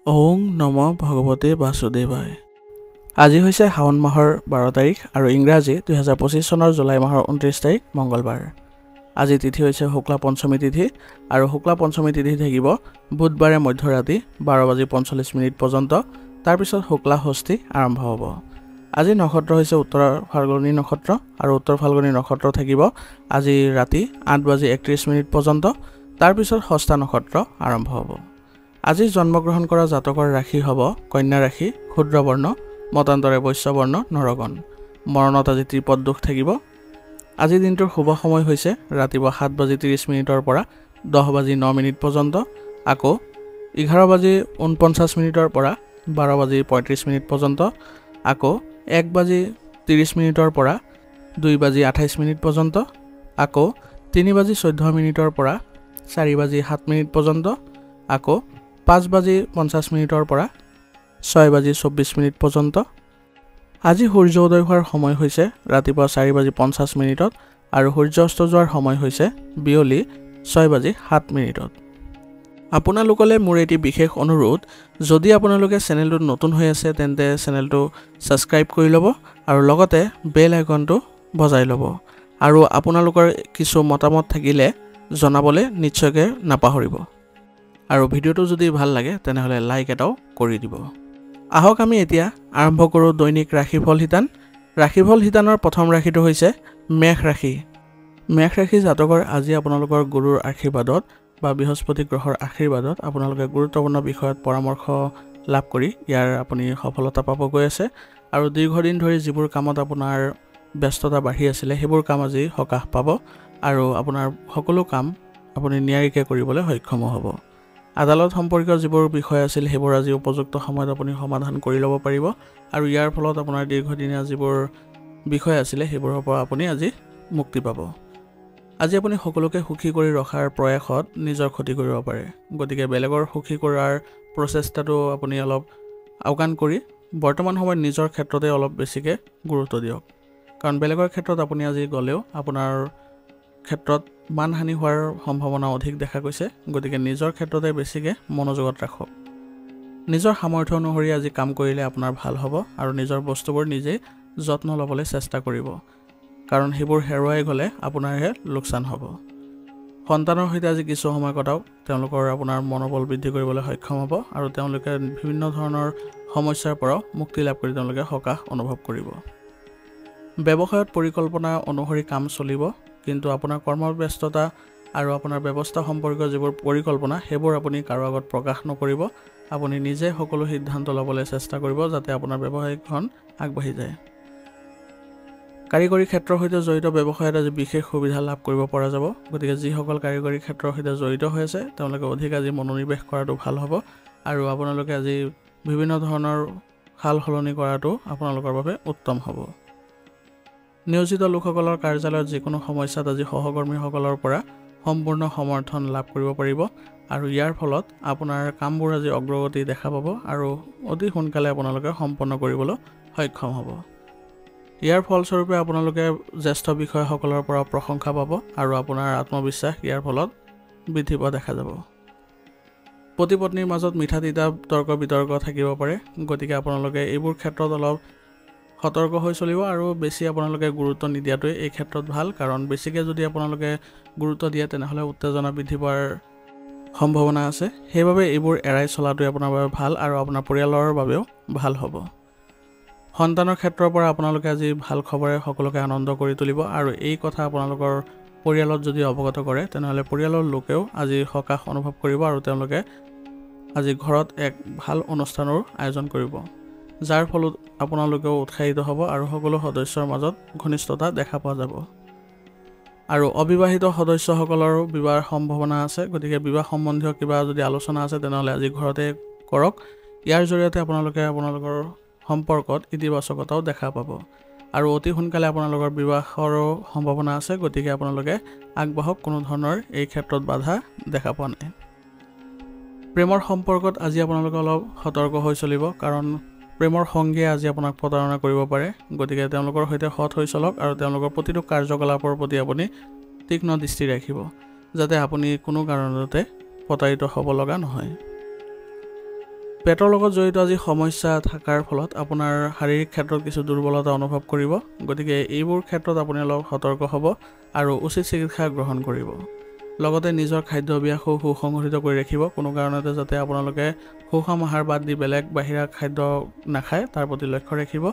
ওং নম ভগৱতে বাসুদেৱায়। আজি হৈছে শাওণ মাহৰ 12 তাৰিখ আৰু ইংৰাজী 2025 চনৰ জুলাই মাহৰ 29 তাৰিখ মঙ্গলবাৰ। আজি তিথি হৈছে শুক্লা পঞ্চমী তিথি আৰু শুক্লা পঞ্চমী তিথি থাকিব বুধবাৰে মধ্যৰাতি 12:45 পৰ্যন্ত। তাৰপিছত শুক্লা ষষ্ঠী আৰম্ভ হ'ব। আজি নক্ষত্ৰ হৈছে উত্তৰ ফাল্গুনী নক্ষত্ৰ আৰু উত্তৰ ফাল্গুনী নক্ষত্ৰ থাকিব আজি ৰাতি 8:31 পৰ্যন্ত। তাৰপিছত ষষ্ঠা নক্ষত্ৰ আৰম্ভ হ'ব। আজি জন্মগ্ৰহণ কৰা জাতকৰ ৰাশি হ'ব কন্যা ৰাশি, ক্ষুদ্ৰ বৰ্ণ, মতান্তৰে বৈশ্য বৰ্ণ, নৰগণ। মৰণত আজি ত্ৰিপদ দোষ থাকিব। আজি দিনটোৰ শুভ সময় হৈছে ৰাতিপুৱা 7:30 পৰা 10:09 পৰ্যন্ত, আকৌ 11:49 পৰা 12:35 পৰ্যন্ত, আকৌ 1:30 পৰা 2:28 পৰ্যন্ত, আকৌ 3:14 পৰা 4:07 পৰ্যন্ত, আকৌ 5:50 পৰা 6:24 পৰ্যন্ত। আজি সূৰ্য উদয় হোৱাৰ সময় হৈছে ৰাতিপুৱা 4:50 আৰু সূৰ্য অস্ত যোৱাৰ সময় হৈছে বিয়লি 6:07। আপোনালোকলৈ মোৰ এটি বিশেষ অনুৰোধ, যদি আপোনালোকে চেনেলটোত নতুন হৈ আছে তেন্তে চেনেলটো ছাবস্ক্ৰাইব কৰি ল'ব আৰু লগতে বেল আইকনটো বজাই ল'ব। আৰু আপোনালোকৰ কিছু মতামত থাকিলে জনাবলৈ নিশ্চয়কৈ নাপাহৰিব। আৰু ভিডিঅ'টো যদি ভাল লাগে তেনেহ'লে লাইক এটাও কৰি দিব। আহক আমি এতিয়া আৰম্ভ কৰোঁ দৈনিক ৰাশিফল শিতান। ৰাশিফল শিতানৰ প্ৰথম ৰাশিটো হৈছে মেষ ৰাশি। মেষ ৰাশি জাতকৰ আজি আপোনালোকৰ গুৰুৰ আশীৰ্বাদত বা বৃহস্পতি গ্ৰহৰ আশীৰ্বাদত আপোনালোকে গুৰুত্বপূৰ্ণ বিষয়ত পৰামৰ্শ লাভ কৰি ইয়াৰ আপুনি সফলতা পাব গৈ আছে। আৰু দীৰ্ঘদিন ধৰি যিবোৰ কামত আপোনাৰ ব্যস্ততা বাঢ়ি আছিলে সেইবোৰ কাম আজি সকাহ পাব আৰু আপোনাৰ সকলো কাম আপুনি নিয়াৰিকৈ কৰিবলৈ সক্ষম হ'ব। আদালত সম্পৰ্কীয় যিবোৰ বিষয় আছিল সেইবোৰ আজি উপযুক্ত সময়ত আপুনি সমাধান কৰি ল'ব পাৰিব আৰু ইয়াৰ ফলত আপোনাৰ দীৰ্ঘদিনীয়া যিবোৰ বিষয় আছিলে সেইবোৰৰ পৰা আপুনি আজি মুক্তি পাব। আজি আপুনি সকলোকে সুখী কৰি ৰখাৰ প্ৰয়াসত নিজৰ ক্ষতি কৰিব পাৰে, গতিকে বেলেগৰ সুখী কৰাৰ প্ৰচেষ্টাটো আপুনি অলপ আওকাণ কৰি বৰ্তমান সময়ত নিজৰ ক্ষেত্ৰতে অলপ বেছিকৈ গুৰুত্ব দিয়ক। কাৰণ বেলেগৰ ক্ষেত্ৰত আপুনি আজি গ'লেও আপোনাৰ ক্ষেত্ৰত মানহানি হোৱাৰ সম্ভাৱনা অধিক দেখা গৈছে, গতিকে নিজৰ ক্ষেত্ৰতে বেছিকৈ মনোযোগত ৰাখক। নিজৰ সামৰ্থ্য অনুসৰি আজি কাম কৰিলে আপোনাৰ ভাল হ'ব আৰু নিজৰ বস্তুবোৰ নিজেই যত্ন ল'বলৈ চেষ্টা কৰিব, কাৰণ সেইবোৰ হেৰুৱাই গ'লে আপোনাৰহে লোকচান হ'ব। সন্তানৰ সৈতে আজি কিছু সময় কটাওক, তেওঁলোকৰ আপোনাৰ মনোবল বৃদ্ধি কৰিবলৈ সক্ষম হ'ব আৰু তেওঁলোকে বিভিন্ন ধৰণৰ সমস্যাৰ পৰাও মুক্তি লাভ কৰি তেওঁলোকে সকাহ অনুভৱ কৰিব। ব্যৱসায়ত পৰিকল্পনা অনুসৰি কাম চলিব, কিন্তু আপোনাৰ কৰ্মব্যস্ততা আৰু আপোনাৰ ব্যৱস্থা সম্পৰ্কীয় যিবোৰ পৰিকল্পনা সেইবোৰ আপুনি কাৰো আগত প্ৰকাশ নকৰিব। আপুনি নিজে সকলো সিদ্ধান্ত ল'বলৈ চেষ্টা কৰিব যাতে আপোনাৰ ব্যৱসায়খন আগবাঢ়ি যায়। কাৰিকৰী ক্ষেত্ৰৰ সৈতে জড়িত ব্যৱসায়ত আজি বিশেষ সুবিধা লাভ কৰিব পৰা যাব, গতিকে যিসকল কাৰিকৰী ক্ষেত্ৰৰ সৈতে জড়িত হৈ আছে তেওঁলোকে অধিক আজি মনোনিৱেশ কৰাটো ভাল হ'ব আৰু আপোনালোকে আজি বিভিন্ন ধৰণৰ সাল সলনি কৰাটো আপোনালোকৰ বাবে উত্তম হ'ব। নিয়োজিত লোকসকলৰ কাৰ্যালয়ত যিকোনো সমস্যাত আজি সহকৰ্মীসকলৰ পৰা সম্পূৰ্ণ সমৰ্থন লাভ কৰিব পাৰিব আৰু ইয়াৰ ফলত আপোনাৰ কামবোৰ আজি অগ্ৰগতি দেখা পাব আৰু অতি সোনকালে আপোনালোকে সম্পন্ন কৰিবলৈ সক্ষম হ'ব। ইয়াৰ ফলস্বৰূপে আপোনালোকে জ্যেষ্ঠ বিষয়াসকলৰ পৰা প্ৰশংসা পাব আৰু আপোনাৰ আত্মবিশ্বাস ইয়াৰ ফলত বৃদ্ধি পোৱা দেখা যাব। পতি পত্নীৰ মাজত মিঠা তিতা তৰ্ক বিতৰ্ক থাকিব পাৰে, গতিকে আপোনালোকে এইবোৰ ক্ষেত্ৰত অলপ সতৰ্ক হৈ চলিব আৰু বেছি আপোনালোকে গুৰুত্ব নিদিয়াটোৱে এই ক্ষেত্ৰত ভাল, কাৰণ বেছিকৈ যদি আপোনালোকে গুৰুত্ব দিয়ে তেনেহ'লে উত্তেজনা বৃদ্ধি পোৱাৰ সম্ভাৱনা আছে। সেইবাবে এইবোৰ এৰাই চলাটোৱে আপোনাৰ বাবে ভাল আৰু আপোনাৰ পৰিয়ালৰ বাবেও ভাল হ'ব। সন্তানৰ ক্ষেত্ৰৰ পৰা আপোনালোকে আজি ভাল খবৰে সকলোকে আনন্দ কৰি তুলিব আৰু এই কথা আপোনালোকৰ পৰিয়ালত যদি অৱগত কৰে তেনেহ'লে পৰিয়ালৰ লোকেও আজি সকাহ অনুভৱ কৰিব আৰু তেওঁলোকে আজি ঘৰত এক ভাল অনুষ্ঠানৰ আয়োজন কৰিব, যাৰ ফলত আপোনালোকেও উৎসাহিত হ'ব আৰু সকলো সদস্যৰ মাজত ঘনিষ্ঠতা দেখা পোৱা যাব। আৰু অবিবাহিত সদস্যসকলৰো বিবাহৰ সম্ভাৱনা আছে, গতিকে বিবাহ সম্বন্ধীয় কিবা যদি আলোচনা আছে তেনেহ'লে আজি ঘৰতে কৰক। ইয়াৰ জৰিয়তে আপোনালোকে আপোনালোকৰ সম্পৰ্কত ইতিবাচকতাও দেখা পাব আৰু অতি সোনকালে আপোনালোকৰ বিবাহৰো সম্ভাৱনা আছে, গতিকে আপোনালোকে আগবাঢ়ক, কোনো ধৰণৰ এই ক্ষেত্ৰত বাধা দেখা পোৱা নাই। প্ৰেমৰ সম্পৰ্কত আজি আপোনালোকে অলপ সতৰ্ক হৈ চলিব, কাৰণ প্ৰেমৰ সংগীয়ে আজি আপোনাক প্ৰতাৰণা কৰিব পাৰে, গতিকে তেওঁলোকৰ সৈতে সৎ হৈ চলক আৰু তেওঁলোকৰ প্ৰতিটো কাৰ্যকলাপৰ প্ৰতি আপুনি তীক্ষ্ণ দৃষ্টি ৰাখিব যাতে আপুনি কোনো কাৰণতে প্ৰতাৰিত হ'ব লগা নহয়। পেটৰ লগত জড়িত আজি সমস্যা থকাৰ ফলত আপোনাৰ শাৰীৰিক ক্ষেত্ৰত কিছু দুৰ্বলতা অনুভৱ কৰিব গতিকে এইবোৰ ক্ষেত্ৰত আপুনি অলপ সতৰ্ক হ'ব আৰু উচিত চিকিৎসা গ্ৰহণ কৰিব লগতে নিজৰ খাদ্যাভ্যাসো সুসংগঠিত কৰি ৰাখিব কোনো কাৰণতে যাতে আপোনালোকে সুষম আহাৰ বাদ দি বেলেগ বাহিৰা খাদ্য নাখায় তাৰ প্ৰতি লক্ষ্য ৰাখিব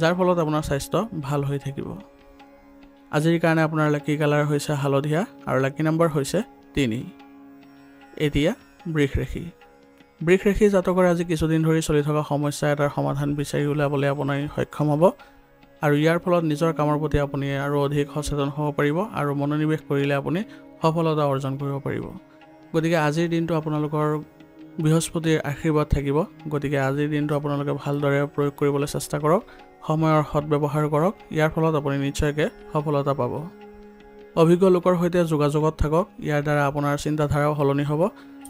যাৰ ফলত আপোনাৰ স্বাস্থ্য ভাল হৈ থাকিব আজিৰ কাৰণে আপোনাৰ লাকি কালাৰ হৈছে হালধীয়া আৰু লাকি নম্বৰ হৈছে 3 এতিয়া বৃষ ৰাশি জাতকৰ আজি কিছুদিন ধৰি চলি থকা সমস্যা এটাৰ সমাধান বিচাৰি উলিয়াবলৈ আপুনি সক্ষম হ'ব আৰু ইয়াৰ ফলত নিজৰ কামৰ প্ৰতি আপুনি আৰু অধিক সচেতন হ'ব পাৰিব আৰু মনোনিৱেশ কৰিলে আপুনি সফলতা অৰ্জন কৰিব পাৰিব গতিকে আজিৰ দিনটো আপোনালোকৰ বৃহস্পতিৰ আশীৰ্বাদ থাকিব গতিকে আজিৰ দিনটো আপোনালোকে ভালদৰে প্ৰয়োগ কৰিবলৈ চেষ্টা কৰক সময়ৰ সৎব্যৱহাৰ কৰক ইয়াৰ ফলত আপুনি নিশ্চয়কৈ সফলতা পাব অভিজ্ঞ লোকৰ সৈতে যোগাযোগত থাকক ইয়াৰ দ্বাৰা আপোনাৰ চিন্তাধাৰাও সলনি হ'ব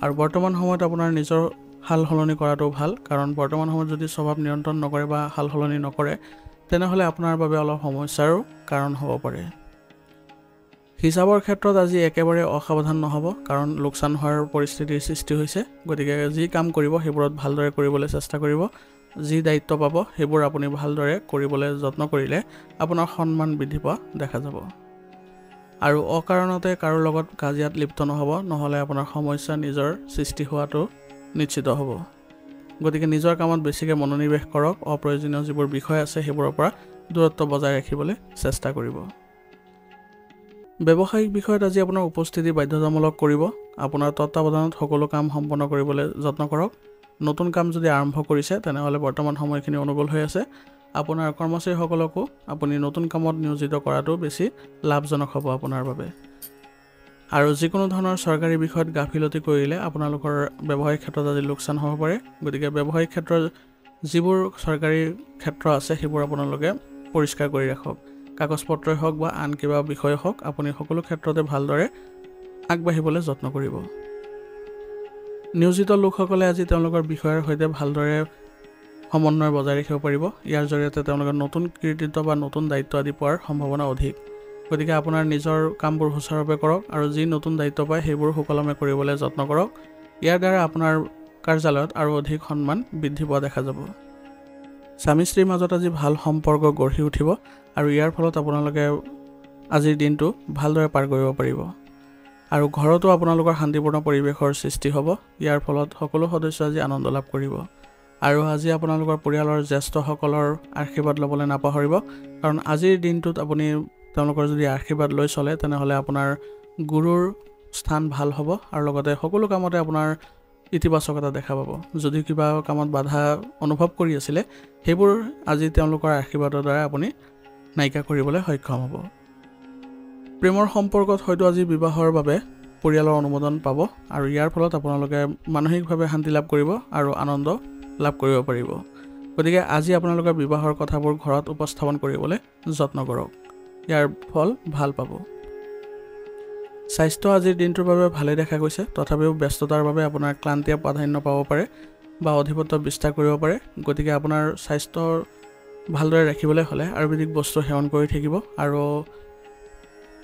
আৰু বৰ্তমান সময়ত আপোনাৰ নিজৰ হাল সলনি কৰাটো ভাল কাৰণ বৰ্তমান সময়ত যদি স্বভাৱ নিয়ন্ত্ৰণ নকৰে বা হাল সলনি নকৰে তেনেহ'লে আপোনাৰ বাবে অলপ সমস্যাৰো কাৰণ হ'ব পাৰে হিচাপৰ ক্ষেত্ৰত আজি একেবাৰে অসাৱধান নহ'ব কাৰণ লোকচান হোৱাৰ পৰিস্থিতিৰ সৃষ্টি হৈছে গতিকে যি কাম কৰিব সেইবোৰত ভালদৰে কৰিবলৈ চেষ্টা কৰিব যি দায়িত্ব পাব সেইবোৰ আপুনি ভালদৰে কৰিবলৈ যত্ন কৰিলে আপোনাৰ সন্মান বৃদ্ধি পোৱা দেখা যাব আৰু অকাৰণতে কাৰো লগত কাজিয়াত লিপ্ত নহ'ব নহ'লে আপোনাৰ সমস্যা নিজৰ সৃষ্টি হোৱাটো নিশ্চিত হ'ব গতিকে নিজৰ কামত বেছিকৈ মনোনিৱেশ কৰক অপ্ৰয়োজনীয় যিবোৰ বিষয় আছে সেইবোৰৰ পৰা দূৰত্ব বজাই ৰাখিবলৈ চেষ্টা কৰিব ব্যৱসায়িক বিষয়ত আজি আপোনাৰ উপস্থিতি বাধ্যতামূলক কৰিব আপোনাৰ তত্ত্বাৱধানত সকলো কাম সম্পন্ন কৰিবলৈ যত্ন কৰক নতুন কাম যদি আৰম্ভ কৰিছে তেনেহ'লে বৰ্তমান সময়খিনি অনুকূল হৈ আছে আপোনাৰ কৰ্মচাৰীসকলকো আপুনি নতুন কামত নিয়োজিত কৰাটো বেছি লাভজনক হ'ব আপোনাৰ বাবে আৰু যিকোনো ধৰণৰ চৰকাৰী বিষয়ত গাফিলতি কৰিলে আপোনালোকৰ ব্যৱসায়িক ক্ষেত্ৰত আজি লোকচান হ'ব পাৰে গতিকে ব্যৱসায়িক ক্ষেত্ৰত যিবোৰ চৰকাৰী ক্ষেত্ৰ আছে সেইবোৰ আপোনালোকে পৰিষ্কাৰ কৰি ৰাখক কাগজ পত্ৰই হওক বা আন কিবা বিষয় হওক আপুনি সকলো ক্ষেত্ৰতে ভালদৰে আগবাঢ়িবলৈ যত্ন কৰিব নিয়োজিত লোকসকলে আজি তেওঁলোকৰ বিষয়ৰ সৈতে ভালদৰে সমন্বয় বজাই ৰাখিব পাৰিব ইয়াৰ জৰিয়তে তেওঁলোকৰ নতুন কৃতিত্ব বা নতুন দায়িত্ব আদি পোৱাৰ সম্ভাৱনা অধিক গতিকে আপোনাৰ নিজৰ কামবোৰ সুচাৰুৰূপে কৰক আৰু যি নতুন দায়িত্ব পায় সেইবোৰ সুকলমে কৰিবলৈ যত্ন কৰক ইয়াৰ দ্বাৰা আপোনাৰ কাৰ্যালয়ত আৰু অধিক সন্মান বৃদ্ধি পোৱা দেখা যাব স্বামী স্ত্ৰীৰ মাজত আজি ভাল সম্পৰ্ক গঢ়ি উঠিব আৰু ইয়াৰ ফলত আপোনালোকে আজিৰ দিনটো ভালদৰে পাৰ কৰিব পাৰিব আৰু ঘৰতো আপোনালোকৰ শান্তিপূৰ্ণ পৰিৱেশৰ সৃষ্টি হ'ব ইয়াৰ ফলত সকলো সদস্য আজি আনন্দ লাভ কৰিব আৰু আজি আপোনালোকৰ পৰিয়ালৰ জ্যেষ্ঠসকলৰ আশীৰ্বাদ ল'বলৈ নাপাহৰিব কাৰণ আজিৰ দিনটোত আপুনি তেওঁলোকৰ যদি আশীৰ্বাদ লৈ চলে তেনেহ'লে আপোনাৰ গুৰুৰ স্থান ভাল হ'ব আৰু লগতে সকলো কামতে আপোনাৰ ইতিবাচকতা দেখা পাব যদি কিবা কামত বাধা অনুভৱ কৰি আছিলে সেইবোৰ আজি তেওঁলোকৰ আশীৰ্বাদৰ দ্বাৰা আপুনি নাইকিয়া কৰিবলৈ সক্ষম হ'ব প্ৰেমৰ সম্পৰ্কত হয়তো আজি বিবাহৰ বাবে পৰিয়ালৰ অনুমোদন পাব আৰু ইয়াৰ ফলত আপোনালোকে মানসিকভাৱে শান্তি লাভ কৰিব আৰু আনন্দ লাভ কৰিব পাৰিব গতিকে আজি আপোনালোকৰ বিবাহৰ কথাবোৰ ঘৰত উপস্থাপন কৰিবলৈ যত্ন কৰক ইয়াৰ ফল ভাল পাব স্বাস্থ্য আজিৰ দিনটোৰ বাবে ভালে দেখা গৈছে তথাপিও ব্যস্ততাৰ বাবে আপোনাৰ ক্লান্তিয়ে প্ৰাধান্য পাব পাৰে বা অধিপত্য বিস্তাৰ কৰিব পাৰে গতিকে আপোনাৰ স্বাস্থ্য ভালদৰে ৰাখিবলৈ হ'লে আয়ুৰ্বেদিক বস্তু সেৱন কৰি থাকিব আৰু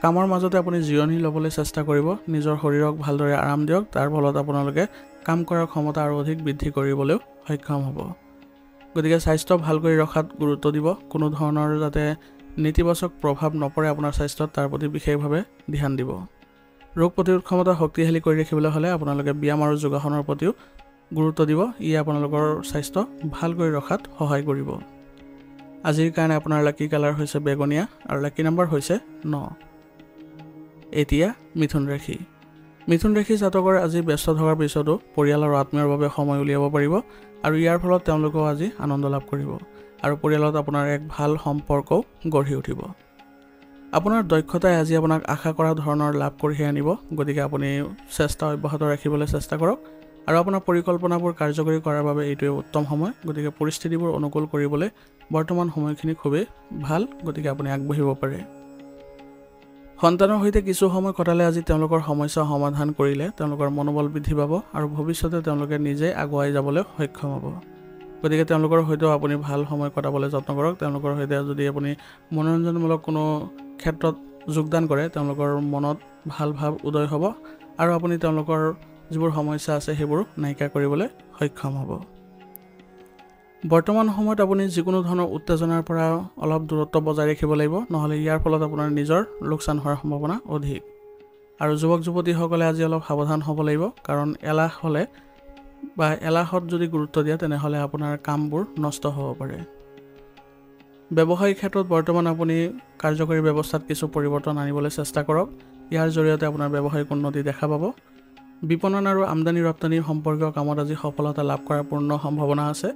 কামৰ মাজতে আপুনি জিৰণি ল'বলৈ চেষ্টা কৰিব নিজৰ শৰীৰক ভালদৰে আৰাম দিয়ক তাৰ ফলত আপোনালোকে কাম কৰাৰ ক্ষমতা আৰু অধিক বৃদ্ধি কৰিবলৈও সক্ষম হ'ব গতিকে স্বাস্থ্য ভাল কৰি ৰখাত গুৰুত্ব দিব কোনো ধৰণৰ যাতে নেতিবাচক প্ৰভাৱ নপৰে আপোনাৰ স্বাস্থ্যত তাৰ প্ৰতি বিশেষভাৱে ধ্যান দিব ৰোগ প্ৰতিৰোধ ক্ষমতা শক্তিশালী কৰি ৰাখিবলৈ হ'লে আপোনালোকে ব্যায়াম আৰু যোগাসনৰ প্ৰতিও গুৰুত্ব দিব ই আপোনালোকৰ স্বাস্থ্য ভাল কৰি ৰখাত সহায় কৰিব আজিৰ কাৰণে আপোনাৰ লাকি কালাৰ হৈছে বেগনীয়া আৰু লাকি নম্বৰ হৈছে 9 এতিয়া মিথুন ৰাশি জাতকৰ আজি ব্যস্ত থকাৰ পিছতো পৰিয়াল আৰু আত্মীয়ৰ বাবে সময় উলিয়াব পাৰিব আৰু ইয়াৰ ফলত তেওঁলোকেও আজি আনন্দ লাভ কৰিব আৰু পৰিয়ালত আপোনাৰ এক ভাল সম্পৰ্কও গঢ়ি উঠিব আপোনাৰ দক্ষতাই আজি আপোনাক আশা কৰা ধৰণৰ লাভ কঢ়িয়াই আনিব গতিকে আপুনি চেষ্টা অব্যাহত ৰাখিবলৈ চেষ্টা কৰক আৰু আপোনাৰ পৰিকল্পনাবোৰ কাৰ্যকৰী কৰাৰ বাবে এইটোৱে উত্তম সময় গতিকে পৰিস্থিতিবোৰ অনুকূল কৰিবলৈ বৰ্তমান সময়খিনি খুবেই ভাল গতিকে আপুনি আগবাঢ়িব পাৰে সন্তানৰ সৈতে কিছু সময় কটালে আজি তেওঁলোকৰ সমস্যা সমাধান কৰিলে তেওঁলোকৰ মনোবল বৃদ্ধি পাব আৰু ভৱিষ্যতে তেওঁলোকে নিজে আগুৱাই যাবলৈ সক্ষম হ'ব গতিকে তেওঁলোকৰ সৈতেও আপুনি ভাল সময় কটাবলৈ যত্ন কৰক তেওঁলোকৰ সৈতে যদি আপুনি মনোৰঞ্জনমূলক কোনো ক্ষেত্ৰত যোগদান কৰে তেওঁলোকৰ মনত ভাল ভাৱ উদয় হ'ব আৰু আপুনি তেওঁলোকৰ যিবোৰ সমস্যা আছে সেইবোৰ নাইকিয়া কৰিবলৈ সক্ষম হ'ব বৰ্তমান সময়ত আপুনি যিকোনো ধৰণৰ উত্তেজনাৰ পৰা অলপ দূৰত্ব বজাই ৰাখিব লাগিব, নহ'লে ইয়াৰ ফলত আপোনাৰ নিজৰ লোকচান হোৱাৰ সম্ভাৱনা অধিক। আৰু যুৱক যুৱতীসকলে আজি অলপ সাৱধান হ'ব লাগিব, কাৰণ এলাহ হ'লে বা এলাহত যদি গুৰুত্ব দিয়ে তেনেহ'লে আপোনাৰ কামবোৰ নষ্ট হ'ব পাৰে। ব্যৱসায়িক ক্ষেত্ৰত বৰ্তমান আপুনি কাৰ্যকৰী ব্যৱস্থাত কিছু পৰিৱৰ্তন আনিবলৈ চেষ্টা কৰক। ইয়াৰ জৰিয়তে আপোনাৰ ব্যৱসায়িক উন্নতি দেখা পাব। বিপণন আৰু আমদানি ৰপ্তানি সম্পৰ্কীয় কামত আজি সফলতা লাভ কৰাৰ পূৰ্ণ সম্ভাৱনা আছে।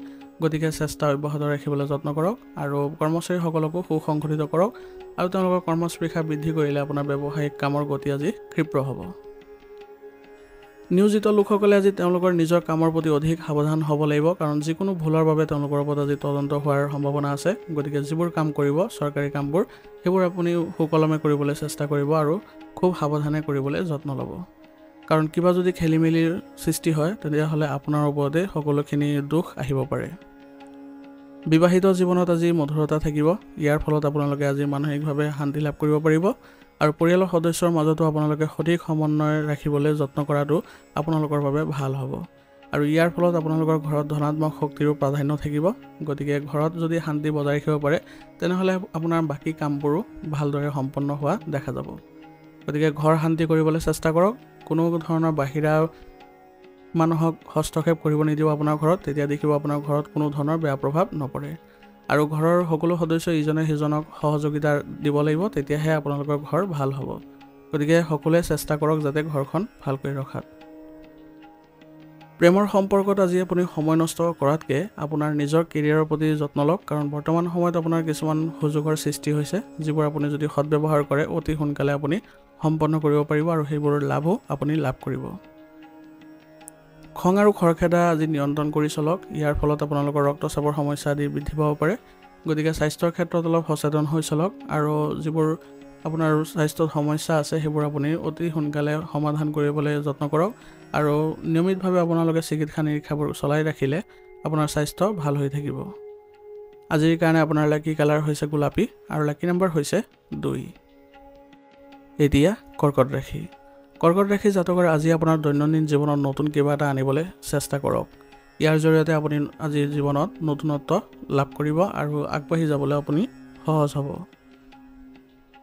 গতিকে চেষ্টা অব্যাহত ৰাখিবলৈ যত্ন কৰক আৰু কৰ্মচাৰীসকলকো সুসংগঠিত কৰক আৰু তেওঁলোকৰ কৰ্মস্পৃহা বৃদ্ধি কৰিলে আপোনাৰ ব্যৱসায়িক কামৰ গতি আজি ক্ষীপ্ৰ হ'ব। নিয়োজিত লোকসকলে আজি তেওঁলোকৰ নিজৰ কামৰ প্ৰতি অধিক সাৱধান হ'ব লাগিব, কাৰণ যিকোনো ভুলৰ বাবে তেওঁলোকৰ ওপৰত আজি তদন্ত হোৱাৰ সম্ভাৱনা আছে। গতিকে যিবোৰ কাম কৰিব চৰকাৰী কামবোৰ সেইবোৰ আপুনি সুকলমে কৰিবলৈ চেষ্টা কৰিব আৰু খুব সাৱধানে কৰিবলৈ যত্ন ল'ব, কাৰণ কিবা যদি খেলি মেলিৰ সৃষ্টি হয় তেতিয়াহ'লে আপোনাৰ ওপৰতে সকলোখিনি দুখ আহিব পাৰে। বিবাহিত জীৱনত আজি মধুৰতা থাকিব। ইয়াৰ ফলত আপোনালোকে আজি মানসিকভাৱে শান্তি লাভ কৰিব পাৰিব আৰু পৰিয়ালৰ সদস্যৰ মাজতো আপোনালোকে সঠিক সমন্বয় ৰাখিবলৈ যত্ন কৰাটো আপোনালোকৰ বাবে ভাল হ'ব। আৰু ইয়াৰ ফলত আপোনালোকৰ ঘৰত ধনাত্মক শক্তিৰো প্ৰাধান্য থাকিব। গতিকে ঘৰত যদি শান্তি বজাই ৰাখিব পাৰে তেনেহ'লে আপোনাৰ বাকী কামবোৰো ভালদৰে সম্পন্ন হোৱা দেখা যাব। গতিকে ঘৰ শান্তি কৰিবলৈ চেষ্টা কৰক। কোনো ধৰণৰ বাহিৰা মানুহক হস্তক্ষেপ কৰিব নিদিব আপোনাৰ ঘৰত, তেতিয়া দেখিব আপোনাৰ ঘৰত কোনো ধৰণৰ বেয়া প্ৰভাৱ নপৰে। আৰু ঘৰৰ সকলো সদস্যই ইজনে সিজনক সহযোগিতা দিব লাগিব, তেতিয়াহে আপোনালোকৰ ঘৰ ভাল হ'ব। গতিকে সকলোৱে চেষ্টা কৰক যাতে ঘৰখন ভালকৈ ৰখাত। প্ৰেমৰ সম্পৰ্কত আজি আপুনি সময় নষ্ট কৰাতকৈ আপোনাৰ নিজৰ কেৰিয়াৰৰ প্ৰতি যত্ন লওক, কাৰণ বৰ্তমান সময়ত আপোনাৰ কিছুমান সুযোগৰ সৃষ্টি হৈছে, যিবোৰ আপুনি যদি সদ্ব্যৱহাৰ কৰে অতি সোনকালে আপুনি সম্পন্ন কৰিব পাৰিব আৰু সেইবোৰৰ লাভো আপুনি লাভ কৰিব। খং আৰু খৰখেদা আজি নিয়ন্ত্ৰণ কৰি চলক। ইয়াৰ ফলত আপোনালোকৰ ৰক্তচাপৰ সমস্যা আদি বৃদ্ধি পাব পাৰে। গতিকে স্বাস্থ্যৰ ক্ষেত্ৰত অলপ সচেতন হৈ চলক আৰু যিবোৰ আপোনাৰ স্বাস্থ্যত সমস্যা আছে সেইবোৰ আপুনি অতি সোনকালে সমাধান কৰিবলৈ যত্ন কৰক আৰু নিয়মিতভাৱে আপোনালোকে চিকিৎসা নিৰীক্ষাবোৰ চলাই ৰাখিলে আপোনাৰ স্বাস্থ্য ভাল হৈ থাকিব। আজিৰ কাৰণে আপোনাৰ লাকি কালাৰ হৈছে গোলাপী আৰু লাকি নম্বৰ হৈছে 2। এতিয়া কৰ্কট ৰাশি। কৰ্কট ৰাশি জাতকৰ আজি আপোনাৰ দৈনন্দিন জীৱনত নতুন কিবা এটা আনিবলৈ চেষ্টা কৰক। ইয়াৰ জৰিয়তে আপুনি আজিৰ জীৱনত নতুনত্ব লাভ কৰিব আৰু আগবাঢ়ি যাবলৈ আপুনি সহজ হ'ব।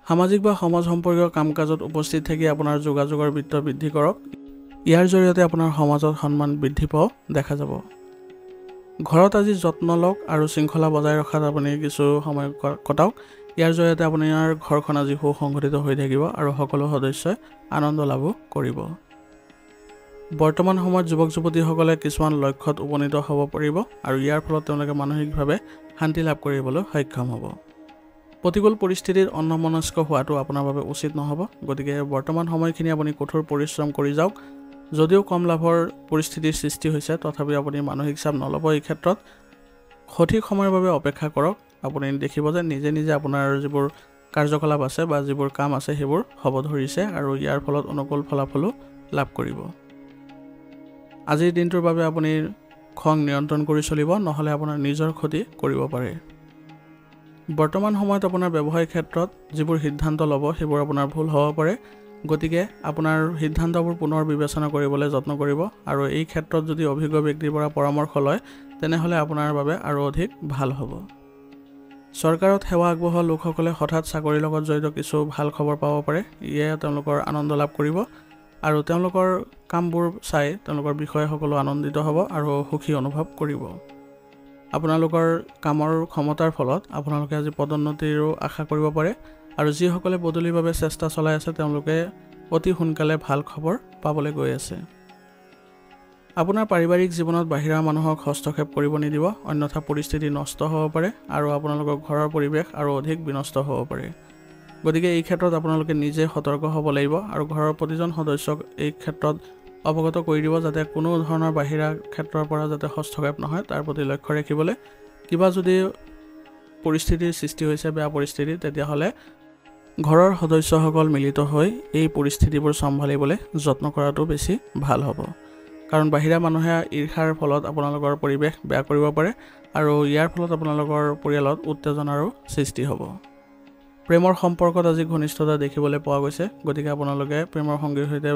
সামাজিক বা সমাজ সম্পৰ্কীয় কাম কাজত উপস্থিত থাকি আপোনাৰ যোগাযোগৰ বৃত্ত বৃদ্ধি কৰক। ইয়াৰ জৰিয়তে আপোনাৰ সমাজত সন্মান বৃদ্ধি পোৱা দেখা যাব। ঘৰত আজি যত্ন লওক আৰু শৃংখলা বজাই ৰখাত আপুনি কিছু সময় কটাওক। ইয়াৰ জৰিয়তে আপোনাৰ ঘৰখন আজি সুসংগঠিত হৈ থাকিব আৰু সকলো সদস্যই আনন্দ লাভো কৰিব। বৰ্তমান সময়ত যুৱক যুৱতীসকলে কিছুমান লক্ষ্যত উপনীত হ'ব পাৰিব আৰু ইয়াৰ ফলত তেওঁলোকে মানসিকভাৱে শান্তি লাভ কৰিবলৈ সক্ষম হ'ব। প্ৰতিকূল পৰিস্থিতিত অন্যমনস্ক হোৱাটো আপোনাৰ বাবে উচিত নহ'ব। গতিকে বৰ্তমান সময়খিনি আপুনি কঠোৰ পৰিশ্ৰম কৰি যাওক। যদিও কম লাভৰ পৰিস্থিতিৰ সৃষ্টি হৈছে তথাপি আপুনি মানসিক চাপ নল'ব। এই ক্ষেত্ৰত সঠিক সময়ৰ বাবে অপেক্ষা কৰক। আপুনি দেখিব যে নিজে নিজে আপোনাৰ যিবোৰ কাৰ্যকলাপ আছে বা যিবোৰ কাম আছে সেইবোৰ হ'ব ধৰিছে আৰু ইয়াৰ ফলত অনুকূল ফলাফলো লাভ কৰিব। আজিৰ দিনটোৰ বাবে আপুনি খং নিয়ন্ত্ৰণ কৰি চলিব, নহ'লে আপোনাৰ নিজৰ ক্ষতি কৰিব পাৰে। বৰ্তমান সময়ত আপোনাৰ ব্যৱসায়িক ক্ষেত্ৰত যিবোৰ সিদ্ধান্ত ল'ব সেইবোৰ আপোনাৰ ভুল হ'ব পাৰে। গতিকে আপোনাৰ সিদ্ধান্তবোৰ পুনৰ বিবেচনা কৰিবলৈ যত্ন কৰিব আৰু এই ক্ষেত্ৰত যদি অভিজ্ঞ ব্যক্তিৰ পৰা পৰামৰ্শ লয় তেনেহ'লে আপোনাৰ বাবে আৰু অধিক ভাল হ'ব। চৰকাৰত সেৱা আগবঢ়োৱা লোকসকলে হঠাৎ চাকৰিৰ লগত জড়িত কিছু ভাল খবৰ পাব পাৰে। ইয়ে তেওঁলোকৰ আনন্দ লাভ কৰিব আৰু তেওঁলোকৰ কামবোৰ চাই তেওঁলোকৰ বিষয়াসকলো আনন্দিত হ'ব আৰু সুখী অনুভৱ কৰিব। আপোনালোকৰ কামৰ ক্ষমতাৰ ফলত আপোনালোকে আজি পদোন্নতিৰো আশা কৰিব পাৰে আৰু যিসকলে বদলিৰ বাবে চেষ্টা চলাই আছে তেওঁলোকে অতি সোনকালে ভাল খবৰ পাবলৈ গৈ আছে। আপোনাৰ পাৰিবাৰিক জীৱনত বাহিৰা মানুহক হস্তক্ষেপ কৰিব নিদিব, অন্যথা পৰিস্থিতি নষ্ট হ'ব পাৰে আৰু আপোনালোকৰ ঘৰৰ পৰিৱেশ আৰু অধিক বিনষ্ট হ'ব পাৰে। গতিকে এই ক্ষেত্ৰত আপোনালোকে নিজে সতৰ্ক হ'ব লাগিব আৰু ঘৰৰ প্ৰতিজন সদস্যক এই ক্ষেত্ৰত অৱগত কৰি দিব যাতে কোনো ধৰণৰ বাহিৰা ক্ষেত্ৰৰ পৰা যাতে হস্তক্ষেপ নহয় তাৰ প্ৰতি লক্ষ্য ৰাখিবলৈ। কিবা যদি পৰিস্থিতিৰ সৃষ্টি হৈছে বেয়া পৰিস্থিতি তেতিয়াহ'লে ঘৰৰ সদস্যসকল মিলিত হৈ এই পৰিস্থিতিবোৰ চম্ভালিবলৈ যত্ন কৰাটো বেছি ভাল হ'ব, কাৰণ বাহিৰা মানুহে ঈৰ্ষাৰ ফলত আপোনালোকৰ পৰিৱেশ বেয়া কৰিব পাৰে আৰু ইয়াৰ ফলত আপোনালোকৰ পৰিয়ালত উত্তেজনাৰো সৃষ্টি হ'ব। প্ৰেমৰ সম্পৰ্কত আজি ঘনিষ্ঠতা দেখিবলৈ পোৱা গৈছে। গতিকে আপোনালোকে প্ৰেমৰ সংগীৰ সৈতে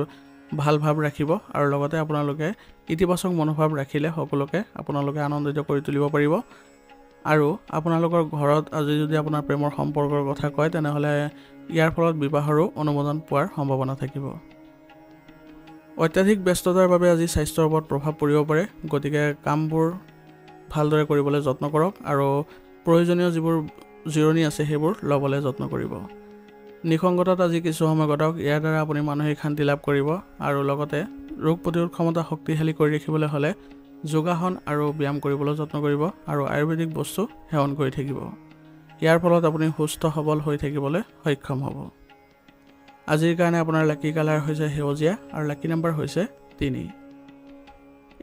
ভাল ভাৱ ৰাখিব আৰু লগতে আপোনালোকে ইতিবাচক মনোভাৱ ৰাখিলে সকলোকে আপোনালোকে আনন্দিত কৰি তুলিব পাৰিব আৰু আপোনালোকৰ ঘৰত আজি যদি আপোনাৰ প্ৰেমৰ সম্পৰ্কৰ কথা কয় তেনেহ'লে ইয়াৰ ফলত বিবাহৰো অনুমোদন পোৱাৰ সম্ভাৱনা থাকিব। অত্যাধিক ব্যস্ততাৰ বাবে আজি স্বাস্থ্যৰ ওপৰত প্ৰভাৱ পৰিব পাৰে, গতিকে কামবোৰ ভালদৰে কৰিবলৈ যত্ন কৰক আৰু প্ৰয়োজনীয় যিবোৰ জিৰণি আছে সেইবোৰ ল'বলৈ যত্ন কৰিব। নিসংগতাত আজি কিছু সময় কটাওক, ইয়াৰ দ্বাৰা আপুনি মানসিক শান্তি লাভ কৰিব আৰু লগতে ৰোগ প্ৰতিৰোধ ক্ষমতা শক্তিশালী কৰি ৰাখিবলৈ হ'লে যোগাসন আৰু ব্যায়াম কৰিবলৈ যত্ন কৰিব আৰু আয়ুৰ্বেদিক বস্তু সেৱন কৰি থাকিব। ইয়াৰ ফলত আপুনি সুস্থ সবল হৈ থাকিবলৈ সক্ষম হ'ব। আজিৰ কাৰণে আপোনাৰ লাকি কালাৰ হৈছে সেউজীয়া আৰু লাকি নম্বৰ হৈছে 3।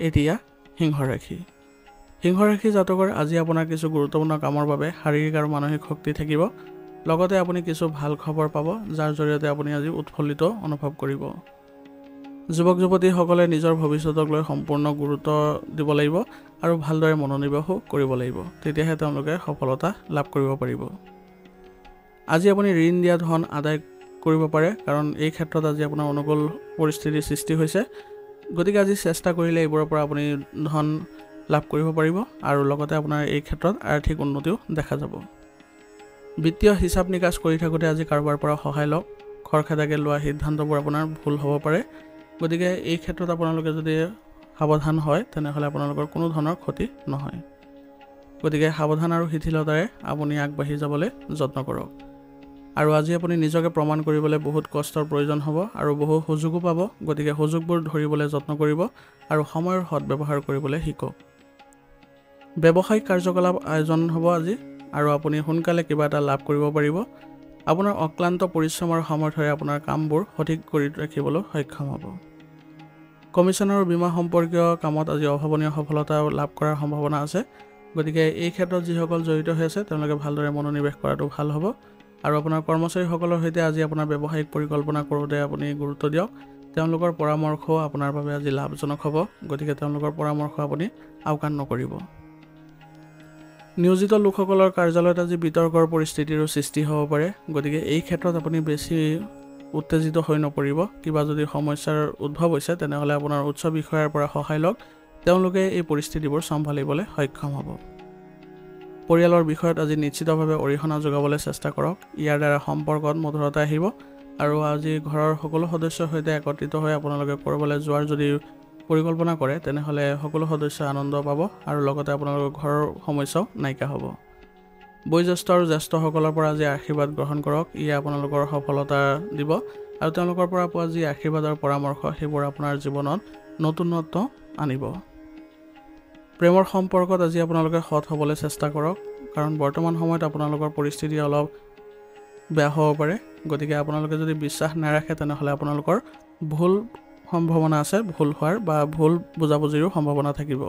এতিয়া সিংহ ৰাশি। সিংহ ৰাশি জাতকৰ আজি আপোনাৰ কিছু গুৰুত্বপূৰ্ণ কামৰ বাবে শাৰীৰিক আৰু মানসিক শক্তি থাকিব। লগতে আপুনি কিছু ভাল খবৰ পাব, যাৰ জৰিয়তে আপুনি আজি উৎফুল্লিত অনুভৱ কৰিব। যুৱক যুৱতীসকলে নিজৰ ভৱিষ্যতক লৈ সম্পূৰ্ণ গুৰুত্ব দিব লাগিব আৰু ভালদৰে মনোনিৱেশো কৰিব লাগিব, তেতিয়াহে তেওঁলোকে সফলতা লাভ কৰিব পাৰিব। আজি আপুনি ঋণ দিয়া ধন আদায় কৰিব পাৰে, কাৰণ এই ক্ষেত্ৰত আজি আপোনাৰ অনুকূল পৰিস্থিতিৰ সৃষ্টি হৈছে। গতিকে আজি চেষ্টা কৰিলে এইবোৰৰ পৰা আপুনি ধন লাভ কৰিব পাৰিব আৰু লগতে আপোনাৰ এই ক্ষেত্ৰত আৰ্থিক উন্নতিও দেখা যাব। বিত্তীয় হিচাপ নিকাচ কৰি থাকোঁতে আজি কাৰোবাৰ পৰা সহায় লওক। খৰখেদাকে লোৱা সিদ্ধান্তবোৰ আপোনাৰ ভুল হ'ব পাৰে, গতিকে এই ক্ষেত্ৰত আপোনালোকে যদি সাৱধান হয় তেনেহ'লে আপোনালোকৰ কোনো ধৰণৰ ক্ষতি নহয়। গতিকে সাৱধান আৰু শিথিলতাৰে আপুনি আগবাঢ়ি যাবলৈ যত্ন কৰক। আৰু আজি আপুনি নিজকে প্ৰমাণ কৰিবলৈ বহুত কষ্টৰ প্ৰয়োজন হ'ব আৰু বহু সুযোগো পাব, গতিকে সুযোগবোৰ ধৰিবলৈ যত্ন কৰিব আৰু সময়ৰ সদব্যৱহাৰ কৰিবলৈ শিকক। ব্যৱসায়িক কাৰ্যকলাপ আয়োজন হ'ব আজি আৰু আপুনি সোনকালে কিবা এটা লাভ কৰিব পাৰিব। আপোনাৰ অক্লান্ত পৰিশ্ৰম আৰু সামৰ্থ্যৰে আপোনাৰ কামবোৰ সঠিক কৰি ৰাখিবলৈ সক্ষম হ'ব। কমিশ্যন আৰু বীমা সম্পৰ্কীয় কামত আজি অভাৱনীয় সফলতা লাভ কৰাৰ সম্ভাৱনা আছে, গতিকে এই ক্ষেত্ৰত যিসকল জড়িত হৈ আছে তেওঁলোকে ভালদৰে মনোনিৱেশ কৰাটো ভাল হ'ব আৰু আপোনাৰ কৰ্মচাৰীসকলৰ সৈতে আজি আপোনাৰ ব্যৱসায়িক পৰিকল্পনা কৰোঁতে আপুনি গুৰুত্ব দিয়ক। তেওঁলোকৰ পৰামৰ্শও আপোনাৰ বাবে আজি লাভজনক হ'ব, গতিকে তেওঁলোকৰ পৰামৰ্শ আপুনি আওকাণ নকৰিব। নিয়োজিত লোকসকলৰ কাৰ্যালয়ত আজি বিতৰ্কৰ পৰিস্থিতিৰো সৃষ্টি হ'ব পাৰে, গতিকে এই ক্ষেত্ৰত আপুনি বেছি উত্তেজিত হৈ নপৰিব। কিবা যদি সমস্যাৰ উদ্ভৱ হৈছে তেনেহ'লে আপোনাৰ উচ্চ বিষয়াৰ পৰা সহায় লওক, তেওঁলোকে এই পৰিস্থিতিবোৰ চম্ভালিবলৈ সক্ষম হ'ব। পৰিয়ালৰ বিষয়ত আজি নিশ্চিতভাৱে অৰিহণা যোগাবলৈ চেষ্টা কৰক, ইয়াৰ দ্বাৰা সম্পৰ্কত মধুৰতা আহিব আৰু আজি ঘৰৰ সকলো সদস্যৰ সৈতে একত্ৰিত হৈ আপোনালোকে ক'ৰবালৈ যোৱাৰ যদি পৰিকল্পনা কৰে তেনেহ'লে সকলো সদস্যই আনন্দ পাব আৰু লগতে আপোনালোকৰ ঘৰৰ সমস্যাও নাইকিয়া হ'ব। বয়োজ্যেষ্ঠ আৰু জ্যেষ্ঠসকলৰ পৰা আজি আশীৰ্বাদ গ্ৰহণ কৰক, ইয়ে আপোনালোকৰ সফলতা দিব আৰু তেওঁলোকৰ পৰা পোৱা যি আশীৰ্বাদ আৰু পৰামৰ্শ সেইবোৰ আপোনাৰ জীৱনত নতুনত্ব আনিব। প্ৰেমৰ সম্পৰ্কত আজি আপোনালোকে সৎ হ'বলৈ চেষ্টা কৰক, কাৰণ বৰ্তমান সময়ত আপোনালোকৰ পৰিস্থিতি অলপ বেয়া হ'ব পাৰে, গতিকে আপোনালোকে যদি বিশ্বাস নাৰাখে তেনেহ'লে আপোনালোকৰ ভুল সম্ভাৱনা আছে, ভুল হোৱাৰ বা ভুল বুজাবুজিৰো সম্ভাৱনা থাকিব।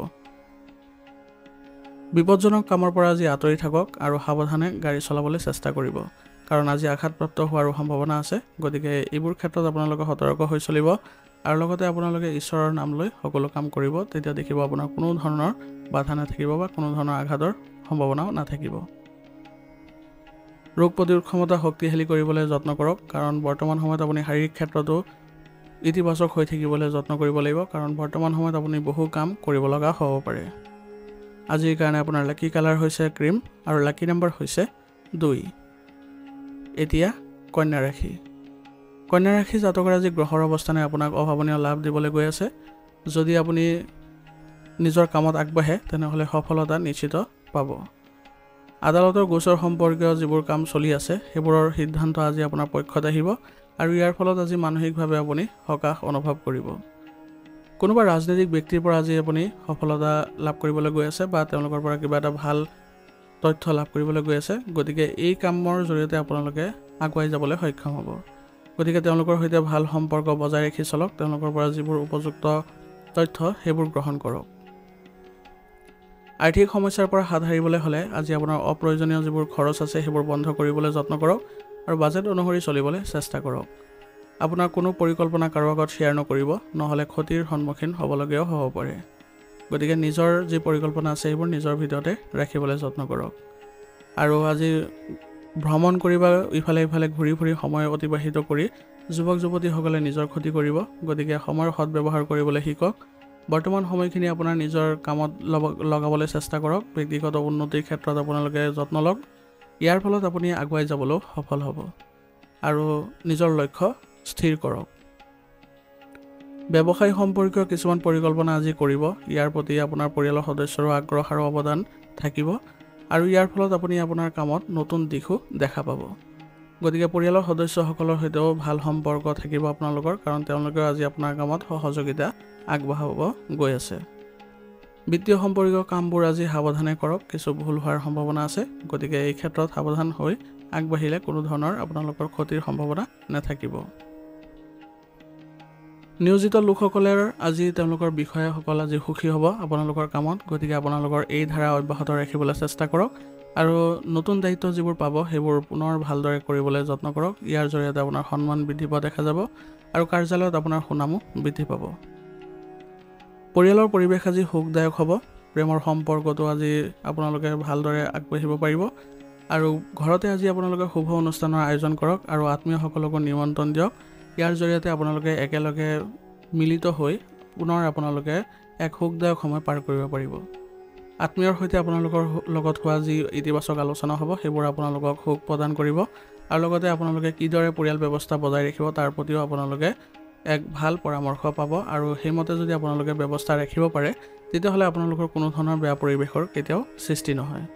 বিপদজনক কামৰ পৰা আজি আঁতৰি থাকক আৰু সাৱধানে গাড়ী চলাবলৈ চেষ্টা কৰিব, কাৰণ আজি আঘাতপ্ৰাপ্ত হোৱাৰো সম্ভাৱনা আছে, গতিকে এইবোৰ ক্ষেত্ৰত আপোনালোকে সতৰ্ক হৈ চলিব আৰু লগতে আপোনালোকে ঈশ্বৰৰ নাম লৈ সকলো কাম কৰিব, তেতিয়া দেখিব আপোনাৰ কোনো ধৰণৰ বাধা নাথাকিব বা কোনো ধৰণৰ আঘাতৰ সম্ভাৱনাও নাথাকিব। ৰোগ প্ৰতিৰোধ ক্ষমতা শক্তিশালী কৰিবলৈ যত্ন কৰক, কাৰণ বৰ্তমান সময়ত আপুনি শাৰীৰিক ক্ষেত্ৰতো ইতিবাচক হৈ থাকিবলৈ যত্ন কৰিব লাগিব, কাৰণ বৰ্তমান সময়ত আপুনি বহু কাম কৰিব লগা হ'ব পাৰে। আজিৰ কাৰণে আপোনাৰ লাকি কালাৰ হৈছে ক্ৰীম আৰু লাকি নম্বৰ হৈছে 2। এতিয়া কন্যা ৰাশি। কন্যা ৰাশি জাতকৰ আজি গ্ৰহৰ অৱস্থানে আপোনাক অভাৱনীয় লাভ দিবলৈ গৈ আছে। যদি আপুনি নিজৰ কামত আগবাঢ়ে তেনেহ'লে সফলতা নিশ্চিত পাব। আদালতৰ গোচৰ সম্পৰ্কীয় যিবোৰ কাম চলি আছে সেইবোৰৰ সিদ্ধান্ত আজি আপোনাৰ পক্ষত আহিব আৰু ইয়াৰ ফলত আজি মানসিকভাৱে আপুনি সকাহ অনুভৱ কৰিব। কোনোবা ৰাজনৈতিক ব্যক্তিৰ পৰা আজি আপুনি সফলতা লাভ কৰিবলৈ গৈ আছে বা তেওঁলোকৰ পৰা কিবা এটা ভাল তথ্য লাভ কৰিবলৈ গৈ আছে, গতিকে এই কামৰ জৰিয়তে আপোনালোকে আগুৱাই যাবলৈ সক্ষম হ'ব। গতিকে তেওঁলোকৰ সৈতে ভাল সম্পৰ্ক বজাই ৰাখি চলক, তেওঁলোকৰ পৰা যিবোৰ উপযুক্ত তথ্য সেইবোৰ গ্ৰহণ কৰক। আৰ্থিক সমস্যাৰ পৰা হাত সাৰিবলৈ হ'লে আজি আপোনাৰ অপ্ৰয়োজনীয় যিবোৰ খৰচ আছে সেইবোৰ বন্ধ কৰিবলৈ যত্ন কৰক আৰু বাজেট অনুসৰি চলিবলৈ চেষ্টা কৰক। আপোনাৰ কোনো পৰিকল্পনা কাৰো আগত শ্বেয়াৰ নকৰিব, নহ'লে ক্ষতিৰ সন্মুখীন হ'বলগীয়াও হ'ব পাৰে। গতিকে নিজৰ যি পৰিকল্পনা আছে সেইবোৰ নিজৰ ভিতৰতে ৰাখিবলৈ যত্ন কৰক। আৰু আজি ভ্ৰমণ কৰি বা ইফালে ইফালে ঘূৰি ফুৰি সময় অতিবাহিত কৰি যুৱক যুৱতীসকলে নিজৰ ক্ষতি কৰিব, গতিকে সময়ৰ সৎ ব্যৱহাৰ কৰিবলৈ শিকক। বৰ্তমান সময়খিনি আপোনাৰ নিজৰ কামত লগাবলৈ চেষ্টা কৰক। ব্যক্তিগত উন্নতিৰ ক্ষেত্ৰত আপোনালোকে যত্ন লওক। ইয়াৰ ফলত আপুনি আগুৱাই যাবলৈ সফল হ'ব আৰু নিজৰ লক্ষ্য স্থিৰ কৰক। ব্যৱসায় সম্পৰ্কীয় কিছুমান পৰিকল্পনা আজি কৰিব। ইয়াৰ প্ৰতি আপোনাৰ পৰিয়ালৰ সদস্যৰো আগ্ৰহ আৰু অৱদান থাকিব আৰু ইয়াৰ ফলত আপুনি আপোনাৰ কামত নতুন দিশো দেখা পাব। গতিকে পৰিয়ালৰ সদস্যসকলৰ সৈতেও ভাল সম্পৰ্ক থাকিব আপোনালোকৰ, কাৰণ তেওঁলোকেও আজি আপোনাৰ কামত সহযোগিতা আগবঢ়াব গৈ আছে। বিত্তীয় সম্পৰ্কীয় কামবোৰ আজি সাৱধানে কৰক, কিছু ভুল হোৱাৰ সম্ভাৱনা আছে। গতিকে এই ক্ষেত্ৰত সাৱধান হৈ আগবাঢ়িলে কোনো ধৰণৰ আপোনালোকৰ ক্ষতিৰ সম্ভাৱনা নাথাকিব। নিয়োজিত লোকসকলৰ আজি তেওঁলোকৰ বিষয়াসকল আজি সুখী হ'ব আপোনালোকৰ কামত। গতিকে আপোনালোকৰ এই ধাৰা অব্যাহত ৰাখিবলৈ চেষ্টা কৰক আৰু নতুন দায়িত্ব যিবোৰ পাব সেইবোৰ পুনৰ ভালদৰে কৰিবলৈ যত্ন কৰক। ইয়াৰ জৰিয়তে আপোনাৰ সন্মান বৃদ্ধি পোৱা দেখা যাব আৰু কাৰ্যালয়ত আপোনাৰ সুনামো বৃদ্ধি পাব। পৰিয়ালৰ পৰিৱেশ আজি সুখদায়ক হ'ব। প্ৰেমৰ সম্পৰ্কটো আজি আপোনালোকে ভালদৰে আগবাঢ়িব পাৰিব আৰু ঘৰতে আজি আপোনালোকে শুভ অনুষ্ঠানৰ আয়োজন কৰক আৰু আত্মীয়সকলকো নিমন্ত্ৰণ দিয়ক। ইয়াৰ জৰিয়তে আপোনালোকে একেলগে মিলিত হৈ পুনৰ আপোনালোকে এক সুখদায়ক সময় পাৰ কৰিব পাৰিব। আত্মীয়ৰ সৈতে আপোনালোকৰ লগত হোৱা যি ইতিবাচক আলোচনা হ'ব সেইবোৰ আপোনালোকক সুখ প্ৰদান কৰিব আৰু লগতে আপোনালোকে কিদৰে পৰিয়াল ব্যৱস্থা বজাই ৰাখিব তাৰ প্ৰতিও আপোনালোকে এক ভাল পৰামৰ্শ পাব আৰু সেইমতে যদি আপোনালোকে ব্যৱস্থা ৰাখিব পাৰে তেতিয়াহ'লে আপোনালোকৰ কোনো ধৰণৰ বেয়া পৰিৱেশৰ কেতিয়াও সৃষ্টি নহয়।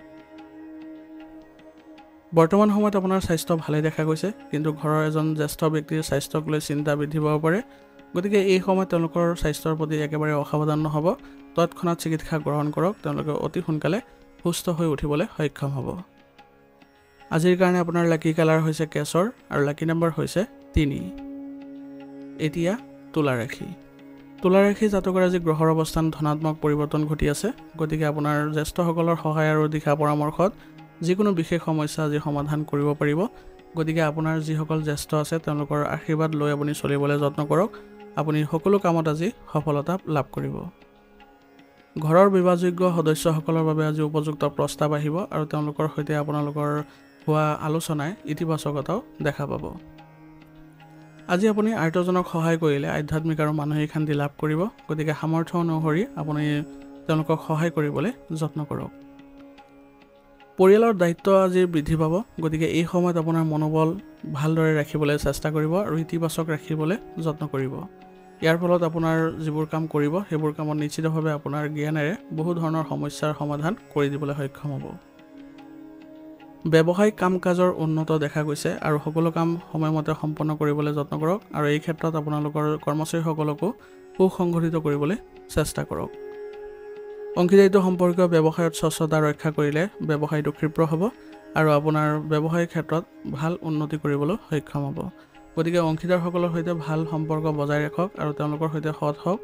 বৰ্তমান সময়ত আপোনাৰ স্বাস্থ্য ভালেই দেখা গৈছে, কিন্তু ঘৰৰ এজন জ্যেষ্ঠ ব্যক্তিৰ স্বাস্থ্যক লৈ চিন্তা বৃদ্ধি পাব পাৰে। গতিকে এই সময়ত তেওঁলোকৰ স্বাস্থ্যৰ প্ৰতি একেবাৰে অসাৱধান নহ'ব। তৎক্ষণাত চিকিৎসা গ্ৰহণ কৰক, তেওঁলোকে অতি সোনকালে সুস্থ হৈ উঠিবলৈ সক্ষম হ'ব। আজিৰ কাৰণে আপোনাৰ লাকি কালাৰ হৈছে কেশৰ আৰু লাকি নম্বৰ হৈছে 3। এতিয়া তুলা ৰাশি। তুলা ৰাশি জাতকৰ আজি গ্ৰহৰ অৱস্থান ধনাত্মক পৰিৱৰ্তন ঘটি আছে। গতিকে আপোনাৰ জ্যেষ্ঠসকলৰ সহায় আৰু দিশা পৰামৰ্শত যিকোনো বিশেষ সমস্যা আজি সমাধান কৰিব পাৰিব। গতিকে আপোনাৰ যিসকল জ্যেষ্ঠ আছে তেওঁলোকৰ আশীৰ্বাদ লৈ আপুনি চলিবলৈ যত্ন কৰক। আপুনি সকলো কামত আজি সফলতা লাভ কৰিব। ঘৰৰ বিবাহযোগ্য সদস্যসকলৰ বাবে আজি উপযুক্ত প্ৰস্তাৱ আহিব আৰু তেওঁলোকৰ সৈতে আপোনালোকৰ হোৱা আলোচনাই ইতিবাচকতাও দেখা পাব। আজি আপুনি আৰ্তজনক সহায় কৰিলে আধ্যাত্মিক আৰু মানসিক শান্তি লাভ কৰিব। গতিকে সামৰ্থ্য অনুসৰি আপুনি তেওঁলোকক সহায় কৰিবলৈ যত্ন কৰক। পৰিয়ালৰ দায়িত্ব আজি বৃদ্ধি পাব। গতিকে এই সময়ত আপোনাৰ মনোবল ভালদৰে ৰাখিবলৈ চেষ্টা কৰিব আৰু ইতিবাচক ৰাখিবলৈ যত্ন কৰিব। ইয়াৰ ফলত আপোনাৰ যিবোৰ কাম কৰিব সেইবোৰ কামত নিশ্চিতভাৱে আপোনাৰ জ্ঞানেৰে বহু ধৰণৰ সমস্যাৰ সমাধান কৰি দিবলৈ সক্ষম হ'ব। ব্যৱসায়িক কাম কাজৰ উন্নত দেখা গৈছে আৰু সকলো কাম সময়মতে সম্পন্ন কৰিবলৈ যত্ন কৰক আৰু এই ক্ষেত্ৰত আপোনালোকৰ কৰ্মচাৰীসকলকো সুসংগঠিত কৰিবলৈ চেষ্টা কৰক। অংশীদাৰিত্ব সম্পৰ্কীয় ব্যৱসায়ত স্বচ্ছতা ৰক্ষা কৰিলে ব্যৱসায়টো ক্ষীপ্ৰ হ'ব আৰু আপোনাৰ ব্যৱসায়িক ক্ষেত্ৰত ভাল উন্নতি কৰিবলৈ সক্ষম হ'ব। গতিকে অংশীদাৰসকলৰ সৈতে ভাল সম্পৰ্ক বজাই ৰাখক আৰু তেওঁলোকৰ সৈতে সৎ হওক।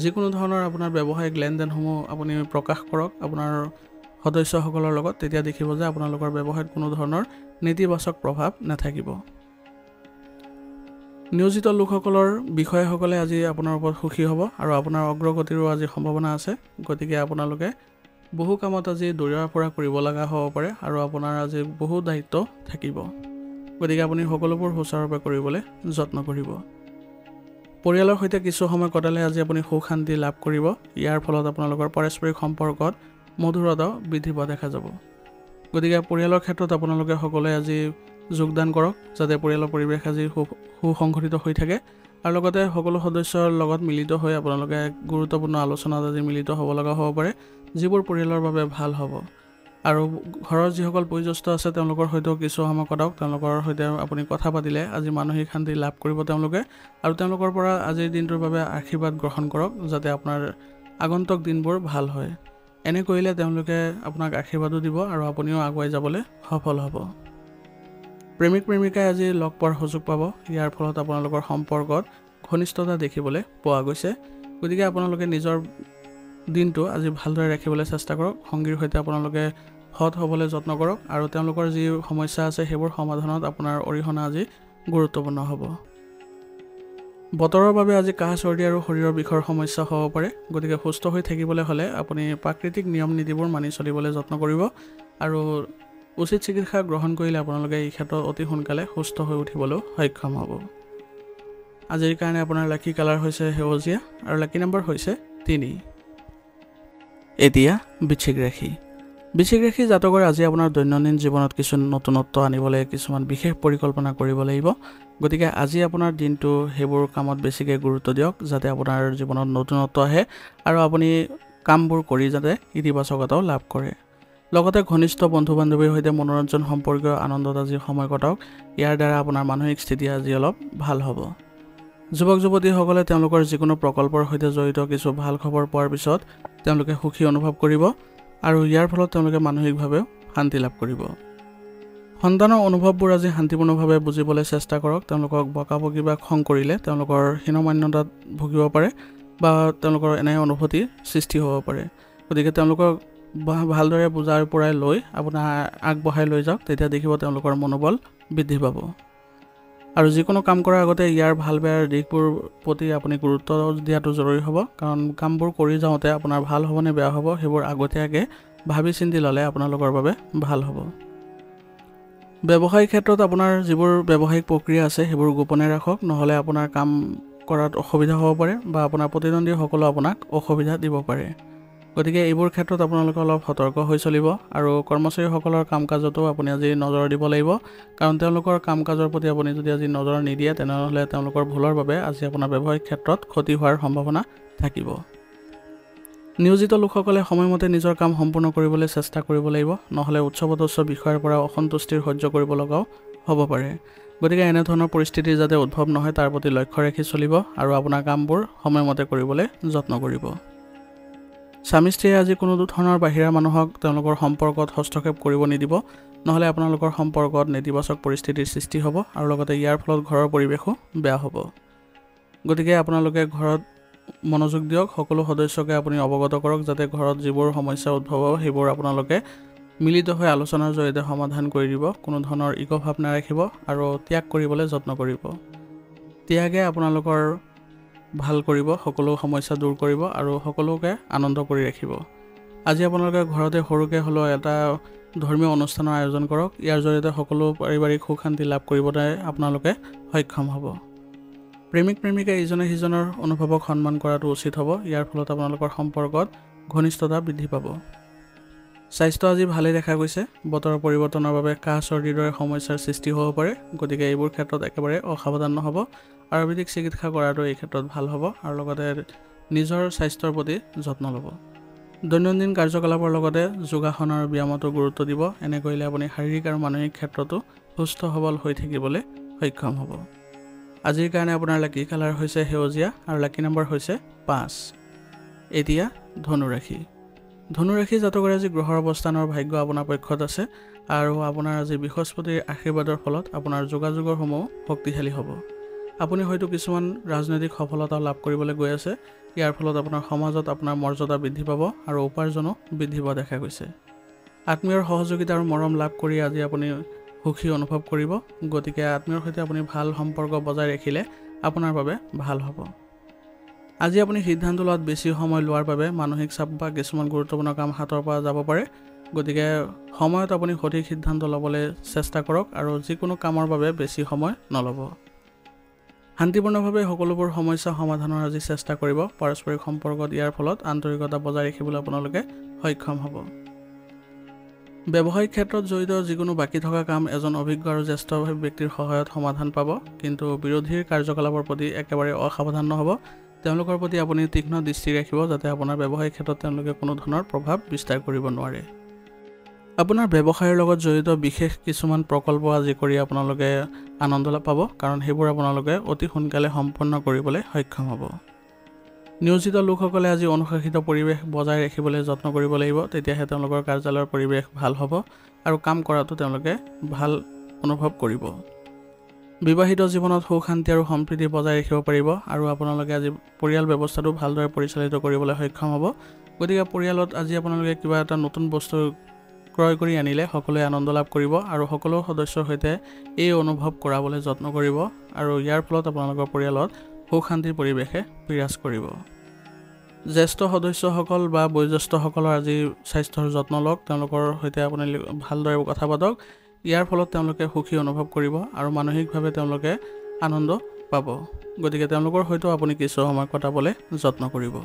যিকোনো ধৰণৰ আপোনাৰ ব্যৱসায়িক লেনদেনসমূহ আপুনি প্ৰকাশ কৰক আপোনাৰ সদস্যসকলৰ লগত, তেতিয়া দেখিব যে আপোনালোকৰ ব্যৱসায়ত কোনো ধৰণৰ নেতিবাচক প্ৰভাৱ নাথাকিব। নিয়োজিত লোকসকলৰ বিষয়াসকলে আজি আপোনাৰ ওপৰত সুখী হ'ব আৰু আপোনাৰ অগ্ৰগতিৰো আজি সম্ভাৱনা আছে। গতিকে আপোনালোকে বহু কামত আজি দৌৰা ফুৰা কৰিব লগা হ'ব পাৰে আৰু আপোনাৰ আজি বহু দায়িত্ব থাকিব। গতিকে আপুনি সকলোবোৰ সুচাৰুৰূপে কৰিবলৈ যত্ন কৰিব। পৰিয়ালৰ সৈতে কিছু সময় কটালে আজি আপুনি সুখ শান্তি লাভ কৰিব। ইয়াৰ ফলত আপোনালোকৰ পাৰস্পৰিক সম্পৰ্কত মধুৰতা বৃদ্ধি পোৱা দেখা যাব। গতিকে পৰিয়ালৰ ক্ষেত্ৰত আপোনালোকে সকলোৱে আজি যোগদান কৰক যাতে পৰিয়ালৰ পৰিৱেশ আজি সুসংগঠিত হৈ থাকে আৰু লগতে সকলো সদস্যৰ লগত মিলিত হৈ আপোনালোকে গুৰুত্বপূৰ্ণ আলোচনাত আজি মিলিত হ'ব লগা হ'ব পাৰে, যিবোৰ পৰিয়ালৰ বাবে ভাল হ'ব। আৰু ঘৰৰ যিসকল বয়োজ্যেষ্ঠ আছে তেওঁলোকৰ সৈতেও কিছু সময় কটাওক। তেওঁলোকৰ সৈতে আপুনি কথা পাতিলে আজি মানসিক শান্তি লাভ কৰিব তেওঁলোকে আৰু তেওঁলোকৰ পৰা আজিৰ দিনটোৰ বাবে আশীৰ্বাদ গ্ৰহণ কৰক যাতে আপোনাৰ আগন্তুক দিনবোৰ ভাল হয়। এনে কৰিলে তেওঁলোকে আপোনাক আশীৰ্বাদো দিব আৰু আপুনিও আগুৱাই যাবলৈ সফল হ'ব। প্ৰেমিক প্ৰেমিকাই আজি লগ পোৱাৰ সুযোগ পাব। ইয়াৰ ফলত আপোনালোকৰ সম্পৰ্কত ঘনিষ্ঠতা দেখিবলৈ পোৱা গৈছে। গতিকে আপোনালোকে নিজৰ দিনটো আজি ভালদৰে ৰাখিবলৈ চেষ্টা কৰক। সংগীৰ সৈতে আপোনালোকে সৎ হ'বলৈ যত্ন কৰক আৰু তেওঁলোকৰ যি সমস্যা আছে সেইবোৰ সমাধানত আপোনাৰ অৰিহণা আজি গুৰুত্বপূৰ্ণ হ'ব। বতৰৰ বাবে আজি কাহ চৰ্দি আৰু শৰীৰৰ বিষৰ সমস্যা হ'ব পাৰে। গতিকে সুস্থ হৈ থাকিবলৈ হ'লে আপুনি প্ৰাকৃতিক নিয়ম নীতিবোৰ মানি চলিবলৈ যত্ন কৰিব আৰু উচিত চিকিৎসা গ্ৰহণ কৰিলে আপোনালোকে এই ক্ষেত্ৰত অতি সোনকালে সুস্থ হৈ উঠিবলৈ সক্ষম হ'ব। আজিৰ কাৰণে আপোনাৰ লাকি কালাৰ হৈছে সেউজীয়া আৰু লাকি নম্বৰ হৈছে 3। এতিয়া বৃশ্চিক ৰাশি। বৃশ্চিক ৰাশি জাতকৰ আজি আপোনাৰ দৈনন্দিন জীৱনত কিছু নতুনত্ব আনিবলৈ কিছুমান বিশেষ পৰিকল্পনা কৰিব লাগিব। গতিকে আজি আপোনাৰ দিনটো সেইবোৰ কামত বেছিকৈ গুৰুত্ব দিয়ক যাতে আপোনাৰ জীৱনত নতুনত্ব আহে আৰু আপুনি কামবোৰ কৰি যাতে ইতিবাচকতাও লাভ কৰে। লগতে ঘনিষ্ঠ বন্ধু বান্ধৱীৰ সৈতে মনোৰঞ্জন সম্পৰ্কীয় আনন্দত আজি সময় কটাওক। ইয়াৰ দ্বাৰা আপোনাৰ মানসিক স্থিতি আজি অলপ ভাল হ'ব। যুৱক যুৱতীসকলে তেওঁলোকৰ যিকোনো প্ৰকল্পৰ সৈতে জড়িত কিছু ভাল খবৰ পোৱাৰ পিছত তেওঁলোকে সুখী অনুভৱ কৰিব আৰু ইয়াৰ ফলত তেওঁলোকে মানসিকভাৱেও শান্তি লাভ কৰিব। সন্তানৰ অনুভৱবোৰ আজি শান্তিপূৰ্ণভাৱে বুজিবলৈ চেষ্টা কৰক। তেওঁলোকক বকাবকি বা খং কৰিলে তেওঁলোকৰ হীনমান্যতাত ভুগিব পাৰে বা তেওঁলোকৰ এনে অনুভূতি সৃষ্টি হ'ব পাৰে। গতিকে তেওঁলোকক ভালদৰে বুজাৰ পৰাই লৈ আপোনাৰ আগবঢ়াই লৈ যাওক, তেতিয়া দেখিব তেওঁলোকৰ মনোবল বৃদ্ধি পাব। আৰু যিকোনো কাম কৰাৰ আগতে ইয়াৰ ভাল বেয়াৰ দিশবোৰ প্ৰতি আপুনি গুৰুত্ব দিয়াটো জৰুৰী হ'ব, কাৰণ কামবোৰ কৰি যাওঁতে আপোনাৰ ভাল হ'বনে বেয়া হ'ব সেইবোৰ আগতীয়াকৈ ভাবি চিন্তি ল'লে আপোনালোকৰ বাবে ভাল হ'ব। ব্যৱসায়িক ক্ষেত্ৰত আপোনাৰ যিবোৰ ব্যৱসায়িক প্ৰক্ৰিয়া আছে সেইবোৰ গোপনে ৰাখক, নহ'লে আপোনাৰ কাম কৰাত অসুবিধা হ'ব পাৰে বা আপোনাৰ প্ৰতিদ্বন্দ্বীসকলেও আপোনাক অসুবিধা দিব পাৰে। গতিকে এইবোৰ ক্ষেত্ৰত আপোনালোকে অলপ সতৰ্ক হৈ চলিব আৰু কৰ্মচাৰীসকলৰ কাম কাজতো আপুনি আজি নজৰ দিব লাগিব, কাৰণ তেওঁলোকৰ কাম কাজৰ প্ৰতি আপুনি যদি আজি নজৰ নিদিয়ে তেনেহ'লে তেওঁলোকৰ ভুলৰ বাবে আজি আপোনাৰ ব্যৱসায়িক ক্ষেত্ৰত ক্ষতি হোৱাৰ সম্ভাৱনা থাকিব। নিয়োজিত লোকসকলে সময়মতে নিজৰ কাম সম্পূৰ্ণ কৰিবলৈ চেষ্টা কৰিব লাগিব, নহ'লে উচ্চপদস্থ বিষয়াৰ পৰা অসন্তুষ্টিৰ সহ্য কৰিব লগাও হ'ব পাৰে। গতিকে এনেধৰণৰ পৰিস্থিতি যাতে উদ্ভৱ নহয় তাৰ প্ৰতি লক্ষ্য ৰাখি চলিব আৰু আপোনাৰ কামবোৰ সময়মতে কৰিবলৈ যত্ন কৰিব। স্বামী স্ত্ৰীয়ে আজি কোনো ধৰণৰ বাহিৰা মানুহক তেওঁলোকৰ সম্পৰ্কত হস্তক্ষেপ কৰিব নিদিব, নহ'লে আপোনালোকৰ সম্পৰ্কত নেতিবাচক পৰিস্থিতিৰ সৃষ্টি হ'ব আৰু লগতে ইয়াৰ ফলত ঘৰৰ পৰিৱেশো বেয়া হ'ব। গতিকে আপোনালোকে ঘৰত মনোযোগ দিয়ক, সকলো সদস্যকে আপুনি অৱগত কৰক যাতে ঘৰত যিবোৰ সমস্যা উদ্ভৱ হ'ব সেইবোৰ আপোনালোকে মিলিত হৈ আলোচনাৰ জৰিয়তে সমাধান কৰি দিব। কোনো ধৰণৰ ইগ' ভাৱ নাৰাখিব আৰু ত্যাগ কৰিবলৈ যত্ন কৰিব। ত্যাগে আপোনালোকৰ ভাল কৰিব, সকলো সমস্যা দূৰ কৰিব আৰু সকলোকে আনন্দ কৰি ৰাখিব। আজি আপোনালোকে ঘৰতে সৰুকৈ হ'লেও এটা ধৰ্মীয় অনুষ্ঠানৰ আয়োজন কৰক। ইয়াৰ জৰিয়তে সকলো পাৰিবাৰিক সুখ শান্তি লাভ কৰিবলৈ আপোনালোকে সক্ষম হ'ব। প্ৰেমিক প্ৰেমিকা ইজনে সিজনৰ অনুভৱক সন্মান কৰাটো উচিত হ'ব। ইয়াৰ ফলত আপোনালোকৰ সম্পৰ্কত ঘনিষ্ঠতা বৃদ্ধি পাব। স্বাস্থ্য আজি ভালেই দেখা গৈছে। বতৰৰ পৰিৱৰ্তনৰ বাবে কাহ চৰ্দিৰ দৰে সমস্যাৰ সৃষ্টি হ'ব পাৰে। গতিকে এইবোৰ ক্ষেত্ৰত একেবাৰে অসাৱধান নহ'ব। আয়ুৰ্বেদিক চিকিৎসা কৰাটো এই ক্ষেত্ৰত ভাল হ'ব আৰু লগতে নিজৰ স্বাস্থ্যৰ প্ৰতি যত্ন ল'ব। দৈনন্দিন কাৰ্যকলাপৰ লগতে যোগাসন আৰু ব্যায়ামতো গুৰুত্ব দিব। এনে কৰিলে আপুনি শাৰীৰিক আৰু মানসিক ক্ষেত্ৰতো সুস্থ সবল হৈ থাকিবলৈ সক্ষম হ'ব। আজিৰ কাৰণে আপোনাৰ লাকি কালাৰ হৈছে সেউজীয়া আৰু লাকি নম্বৰ হৈছে 5। এতিয়া ধনুৰাশি। ধনুৰাশি জাতকৰ আজি গ্ৰহৰ অৱস্থানৰ ভাগ্য আপোনাৰ পক্ষত আছে আৰু আপোনাৰ আজি বৃহস্পতিৰ আশীৰ্বাদৰ ফলত আপোনাৰ যোগাযোগৰসমূহ শক্তিশালী হ'ব। আপুনি হয়তো কিছুমান ৰাজনৈতিক সফলতা লাভ কৰিবলৈ গৈ আছে। ইয়াৰ ফলত আপোনাৰ সমাজত আপোনাৰ মৰ্যাদা বৃদ্ধি পাব আৰু উপাৰ্জনো বৃদ্ধি পোৱা দেখা গৈছে। আত্মীয়ৰ সহযোগিতা আৰু মৰম লাভ কৰি আজি আপুনি সুখী অনুভৱ কৰিব। গতিকে আত্মীয়ৰ সৈতে আপুনি ভাল সম্পৰ্ক বজাই ৰাখিলে আপোনাৰ বাবে ভাল হ'ব। আজি আপুনি সিদ্ধান্ত লোৱাত বেছি সময় লোৱাৰ বাবে মানসিক চাপ বা কিছুমান গুৰুত্বপূৰ্ণ কাম হাতৰ পৰা যাব পাৰে। গতিকে সময়ত আপুনি সঠিক সিদ্ধান্ত ল'বলৈ চেষ্টা কৰক আৰু যিকোনো কামৰ বাবে বেছি সময় নল'ব। শান্তিপূৰ্ণভাৱে সকলোবোৰ সমস্যা সমাধানৰ আজি চেষ্টা কৰিব। পাৰস্পৰিক সম্পৰ্কত ইয়াৰ ফলত আন্তৰিকতা বজাই ৰাখিবলৈ আপোনালোকে সক্ষম হ'ব। ব্যৱসায়িক ক্ষেত্ৰত জড়িত যিকোনো বাকী থকা কাম এজন অভিজ্ঞ আৰু জ্যেষ্ঠ ব্যক্তিৰ সহায়ত সমাধান পাব, কিন্তু বিৰোধীৰ কাৰ্যকলাপৰ প্ৰতি একেবাৰে অসাৱধান নহ'ব। তেওঁলোকৰ প্ৰতি আপুনি তীক্ষ্ণ দৃষ্টি ৰাখিব যাতে আপোনাৰ ব্যৱসায়িক ক্ষেত্ৰত তেওঁলোকে কোনো ধৰণৰ প্ৰভাৱ বিস্তাৰ কৰিব নোৱাৰে। আপোনাৰ ব্যৱসায়ৰ লগত জড়িত বিশেষ কিছুমান প্ৰকল্প আজি কৰি আপোনালোকে আনন্দ পাব, কাৰণ সেইবোৰ আপোনালোকে অতি সোনকালে সম্পন্ন কৰিবলৈ সক্ষম হ'ব। নিয়োজিত লোকসকলে আজি অনুশাসিত পৰিৱেশ বজাই ৰাখিবলৈ যত্ন কৰিব লাগিব, তেতিয়াহে তেওঁলোকৰ কাৰ্যালয়ৰ পৰিৱেশ ভাল হ'ব আৰু কাম কৰাটো তেওঁলোকে ভাল অনুভৱ কৰিব। বিবাহিত জীৱনত সুখ শান্তি আৰু সম্প্ৰীতি বজাই ৰাখিব পাৰিব আৰু আপোনালোকে আজি পৰিয়াল ব্যৱস্থাটো ভালদৰে পৰিচালিত কৰিবলৈ সক্ষম হ'ব। গতিকে পৰিয়ালত আজি আপোনালোকে কিবা এটা নতুন বস্তু ক্ৰয় কৰি আনিলে সকলোৱে আনন্দ লাভ কৰিব আৰু সকলো সদস্যৰ সৈতে এই অনুভৱ কৰাবলৈ যত্ন কৰিব আৰু ইয়াৰ ফলত আপোনালোকৰ পৰিয়ালত সুখ শান্তিৰ পৰিৱেশে বিৰাজ কৰিব। জ্যেষ্ঠ সদস্যসকল বা বয়োজ্যেষ্ঠসকলৰ আজি স্বাস্থ্যৰ যত্ন লওক। তেওঁলোকৰ সৈতে আপুনি ভালদৰে কথা পাতক। ইয়াৰ ফলত তেওঁলোকে সুখী অনুভৱ কৰিব আৰু মানসিকভাৱে তেওঁলোকে আনন্দ পাব গতিকে তেওঁলোকৰ হয়তো আপুনি কিছু সময় কটাবলৈ যত্ন কৰিব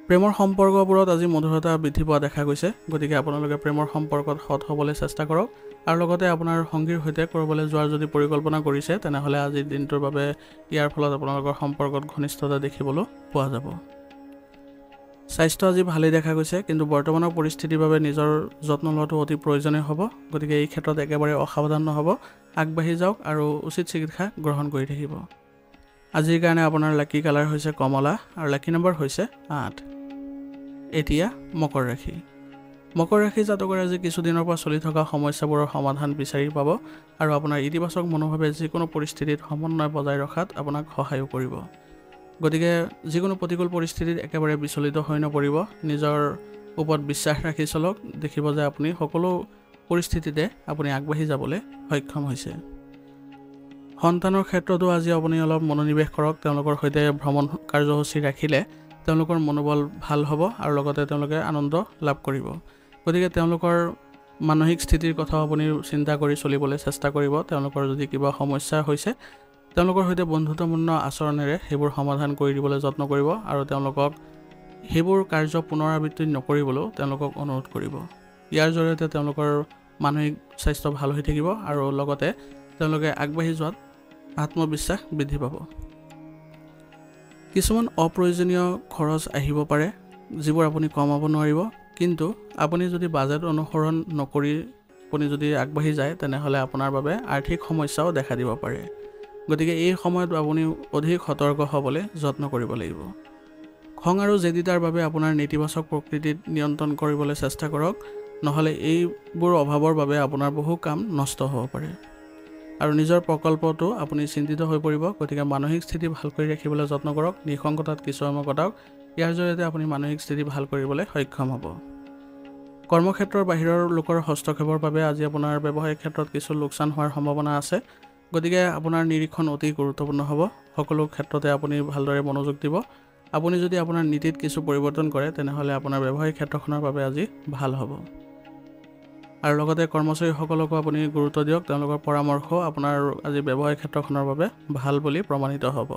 প্ৰেমৰ সম্পৰ্কবোৰত আজি মধুৰতা বৃদ্ধি পোৱা দেখা গৈছে গতিকে আপোনালোকে প্ৰেমৰ সম্পৰ্কত সৎ হ'বলৈ চেষ্টা কৰক আৰু লগতে আপোনাৰ সংগীৰ সৈতে কৰবালৈ যোৱাৰ যদি পৰিকল্পনা কৰিছে তেনেহ'লে আজিৰ দিনটোৰ বাবে ইয়াৰ ফলত আপোনালোকৰ সম্পৰ্কত ঘনিষ্ঠতা দেখিবলৈ পোৱা যাব স্বাস্থ্য আজি ভালেই দেখা গৈছে কিন্তু বৰ্তমানৰ পৰিস্থিতিৰ বাবে নিজৰ যত্ন লোৱাটো অতি প্ৰয়োজনীয় হ'ব গতিকে এই ক্ষেত্ৰত একেবাৰে অসাৱধান নহ'ব আগবাঢ়ি যাওক আৰু উচিত চিকিৎসা গ্ৰহণ কৰি থাকিব আজিৰ কাৰণে আপোনাৰ লাকি কালাৰ হৈছে কমলা আৰু লাকি নম্বৰ হৈছে 8 এতিয়া মকৰ ৰাশি জাতকৰে আজি কিছুদিনৰ পৰা চলি থকা সমস্যাবোৰৰ সমাধান বিচাৰি পাব আৰু আপোনাৰ ইতিবাচক মনোভাৱে যিকোনো পৰিস্থিতিত সমন্বয় বজাই ৰখাত আপোনাক সহায় কৰিব গতিকে যিকোনো প্ৰতিকূল পৰিস্থিতিত একেবাৰে বিচলিত হৈ নপৰিব নিজৰ ওপৰত বিশ্বাস ৰাখি চলক দেখিব যে আপুনি সকলো পৰিস্থিতিতে আপুনি আগবাঢ়ি যাবলৈ সক্ষম হৈছে সন্তানৰ ক্ষেত্ৰতো আজি আপুনি অলপ মনোনিৱেশ কৰক তেওঁলোকৰ সৈতে ভ্ৰমণ কাৰ্যসূচী ৰাখিলে তেওঁলোকৰ মনোবল ভাল হ'ব আৰু লগতে তেওঁলোকে আনন্দ লাভ কৰিব গতিকে তেওঁলোকৰ মানসিক স্থিতিৰ কথাও আপুনি চিন্তা কৰি চলিবলৈ চেষ্টা কৰিব তেওঁলোকৰ যদি কিবা সমস্যা হৈছে তেওঁলোকৰ সৈতে বন্ধুত্বপূৰ্ণ আচৰণেৰে সেইবোৰ সমাধান কৰি দিবলৈ যত্ন কৰিব আৰু তেওঁলোকক সেইবোৰ কাৰ্য পুনৰাবৃত্তি নকৰিবলৈও তেওঁলোকক অনুৰোধ কৰিব ইয়াৰ জৰিয়তে তেওঁলোকৰ মানসিক স্বাস্থ্য ভাল হৈ থাকিব আৰু লগতে তেওঁলোকে আগবাঢ়ি যোৱাত আত্মবিশ্বাস বৃদ্ধি পাব কিছুমান অপ্ৰয়োজনীয় খৰচ আহিব পাৰে যিবোৰ আপুনি কমাব নোৱাৰিব কিন্তু আপুনি যদি বাজেট অনুসৰণ নকৰি আপুনি যদি আগবাঢ়ি যায় তেনেহ'লে আপোনাৰ বাবে আৰ্থিক সমস্যাও দেখা দিব পাৰে গতিকে এই সময়ত আপুনি অধিক সতৰ্ক হ'বলৈ যত্ন কৰিব লাগিব খং আৰু জেদিতাৰ বাবে আপোনাৰ নেতিবাচক প্ৰকৃতিত নিয়ন্ত্ৰণ কৰিবলৈ চেষ্টা কৰক নহ'লে এইবোৰ অভাৱৰ বাবে আপোনাৰ বহু কাম নষ্ট হ'ব পাৰে আৰু নিজৰ প্ৰকল্পটো আপুনি চিন্তিত হৈ পৰিব গতিকে মানসিক স্থিতি ভাল কৰি ৰাখিবলৈ যত্ন কৰক নিসংগতাত কিছু সময় কটাওক ইয়াৰ জৰিয়তে আপুনি মানসিক স্থিতি ভাল কৰিবলৈ সক্ষম হ'ব কৰ্মক্ষেত্ৰৰ বাহিৰৰ লোকৰ হস্তক্ষেপৰ বাবে আজি আপোনাৰ ব্যৱসায়িক ক্ষেত্ৰত কিছু লোকচান হোৱাৰ সম্ভাৱনা আছে গতিকে আপোনাৰ নিৰীক্ষণ অতি গুৰুত্বপূৰ্ণ হ'ব সকলো ক্ষেত্ৰতে আপুনি ভালদৰে মনোযোগ দিব আপুনি যদি আপোনাৰ নীতিত কিছু পৰিৱৰ্তন কৰে তেনেহ'লে আপোনাৰ ব্যৱসায়িক ক্ষেত্ৰখনৰ বাবে আজি ভাল হ'ব আৰু লগতে কৰ্মচাৰীসকলকো আপুনি গুৰুত্ব দিয়ক তেওঁলোকৰ পৰামৰ্শ আপোনাৰ আজি ব্যৱসায়িক ক্ষেত্ৰখনৰ বাবে ভাল বুলি প্ৰমাণিত হ'ব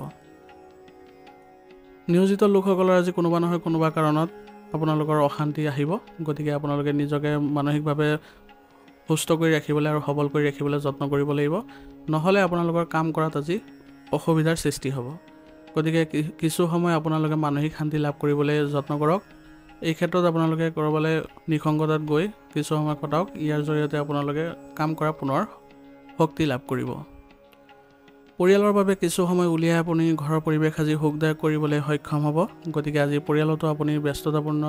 নিয়োজিত লোকসকলৰ আজি কোনোবা নহয় কোনোবা কাৰণত আপোনালোকৰ অশান্তি আহিব গতিকে আপোনালোকে নিজকে মানসিকভাৱে সুস্থ কৰি ৰাখিবলৈ আৰু সবল কৰি ৰাখিবলৈ যত্ন কৰিব লাগিব নহ'লে আপোনালোকৰ কাম কৰাত আজি অসুবিধাৰ সৃষ্টি হ'ব গতিকে কিছু সময় আপোনালোকে মানসিক শান্তি লাভ কৰিবলৈ যত্ন কৰক এই ক্ষেত্ৰত আপোনালোকে কৰবালৈ নিসংগতাত গৈ কিছু সময় কটাওক ইয়াৰ জৰিয়তে আপোনালোকে কাম কৰা পুনৰ শক্তি লাভ কৰিব পৰিয়ালৰ বাবে কিছু সময় উলিয়াই আপুনি ঘৰৰ পৰিৱেশ আজি সুখদায়ক কৰিবলৈ সক্ষম হ'ব গতিকে আজি পৰিয়ালতো আপুনি ব্যস্ততাপূৰ্ণ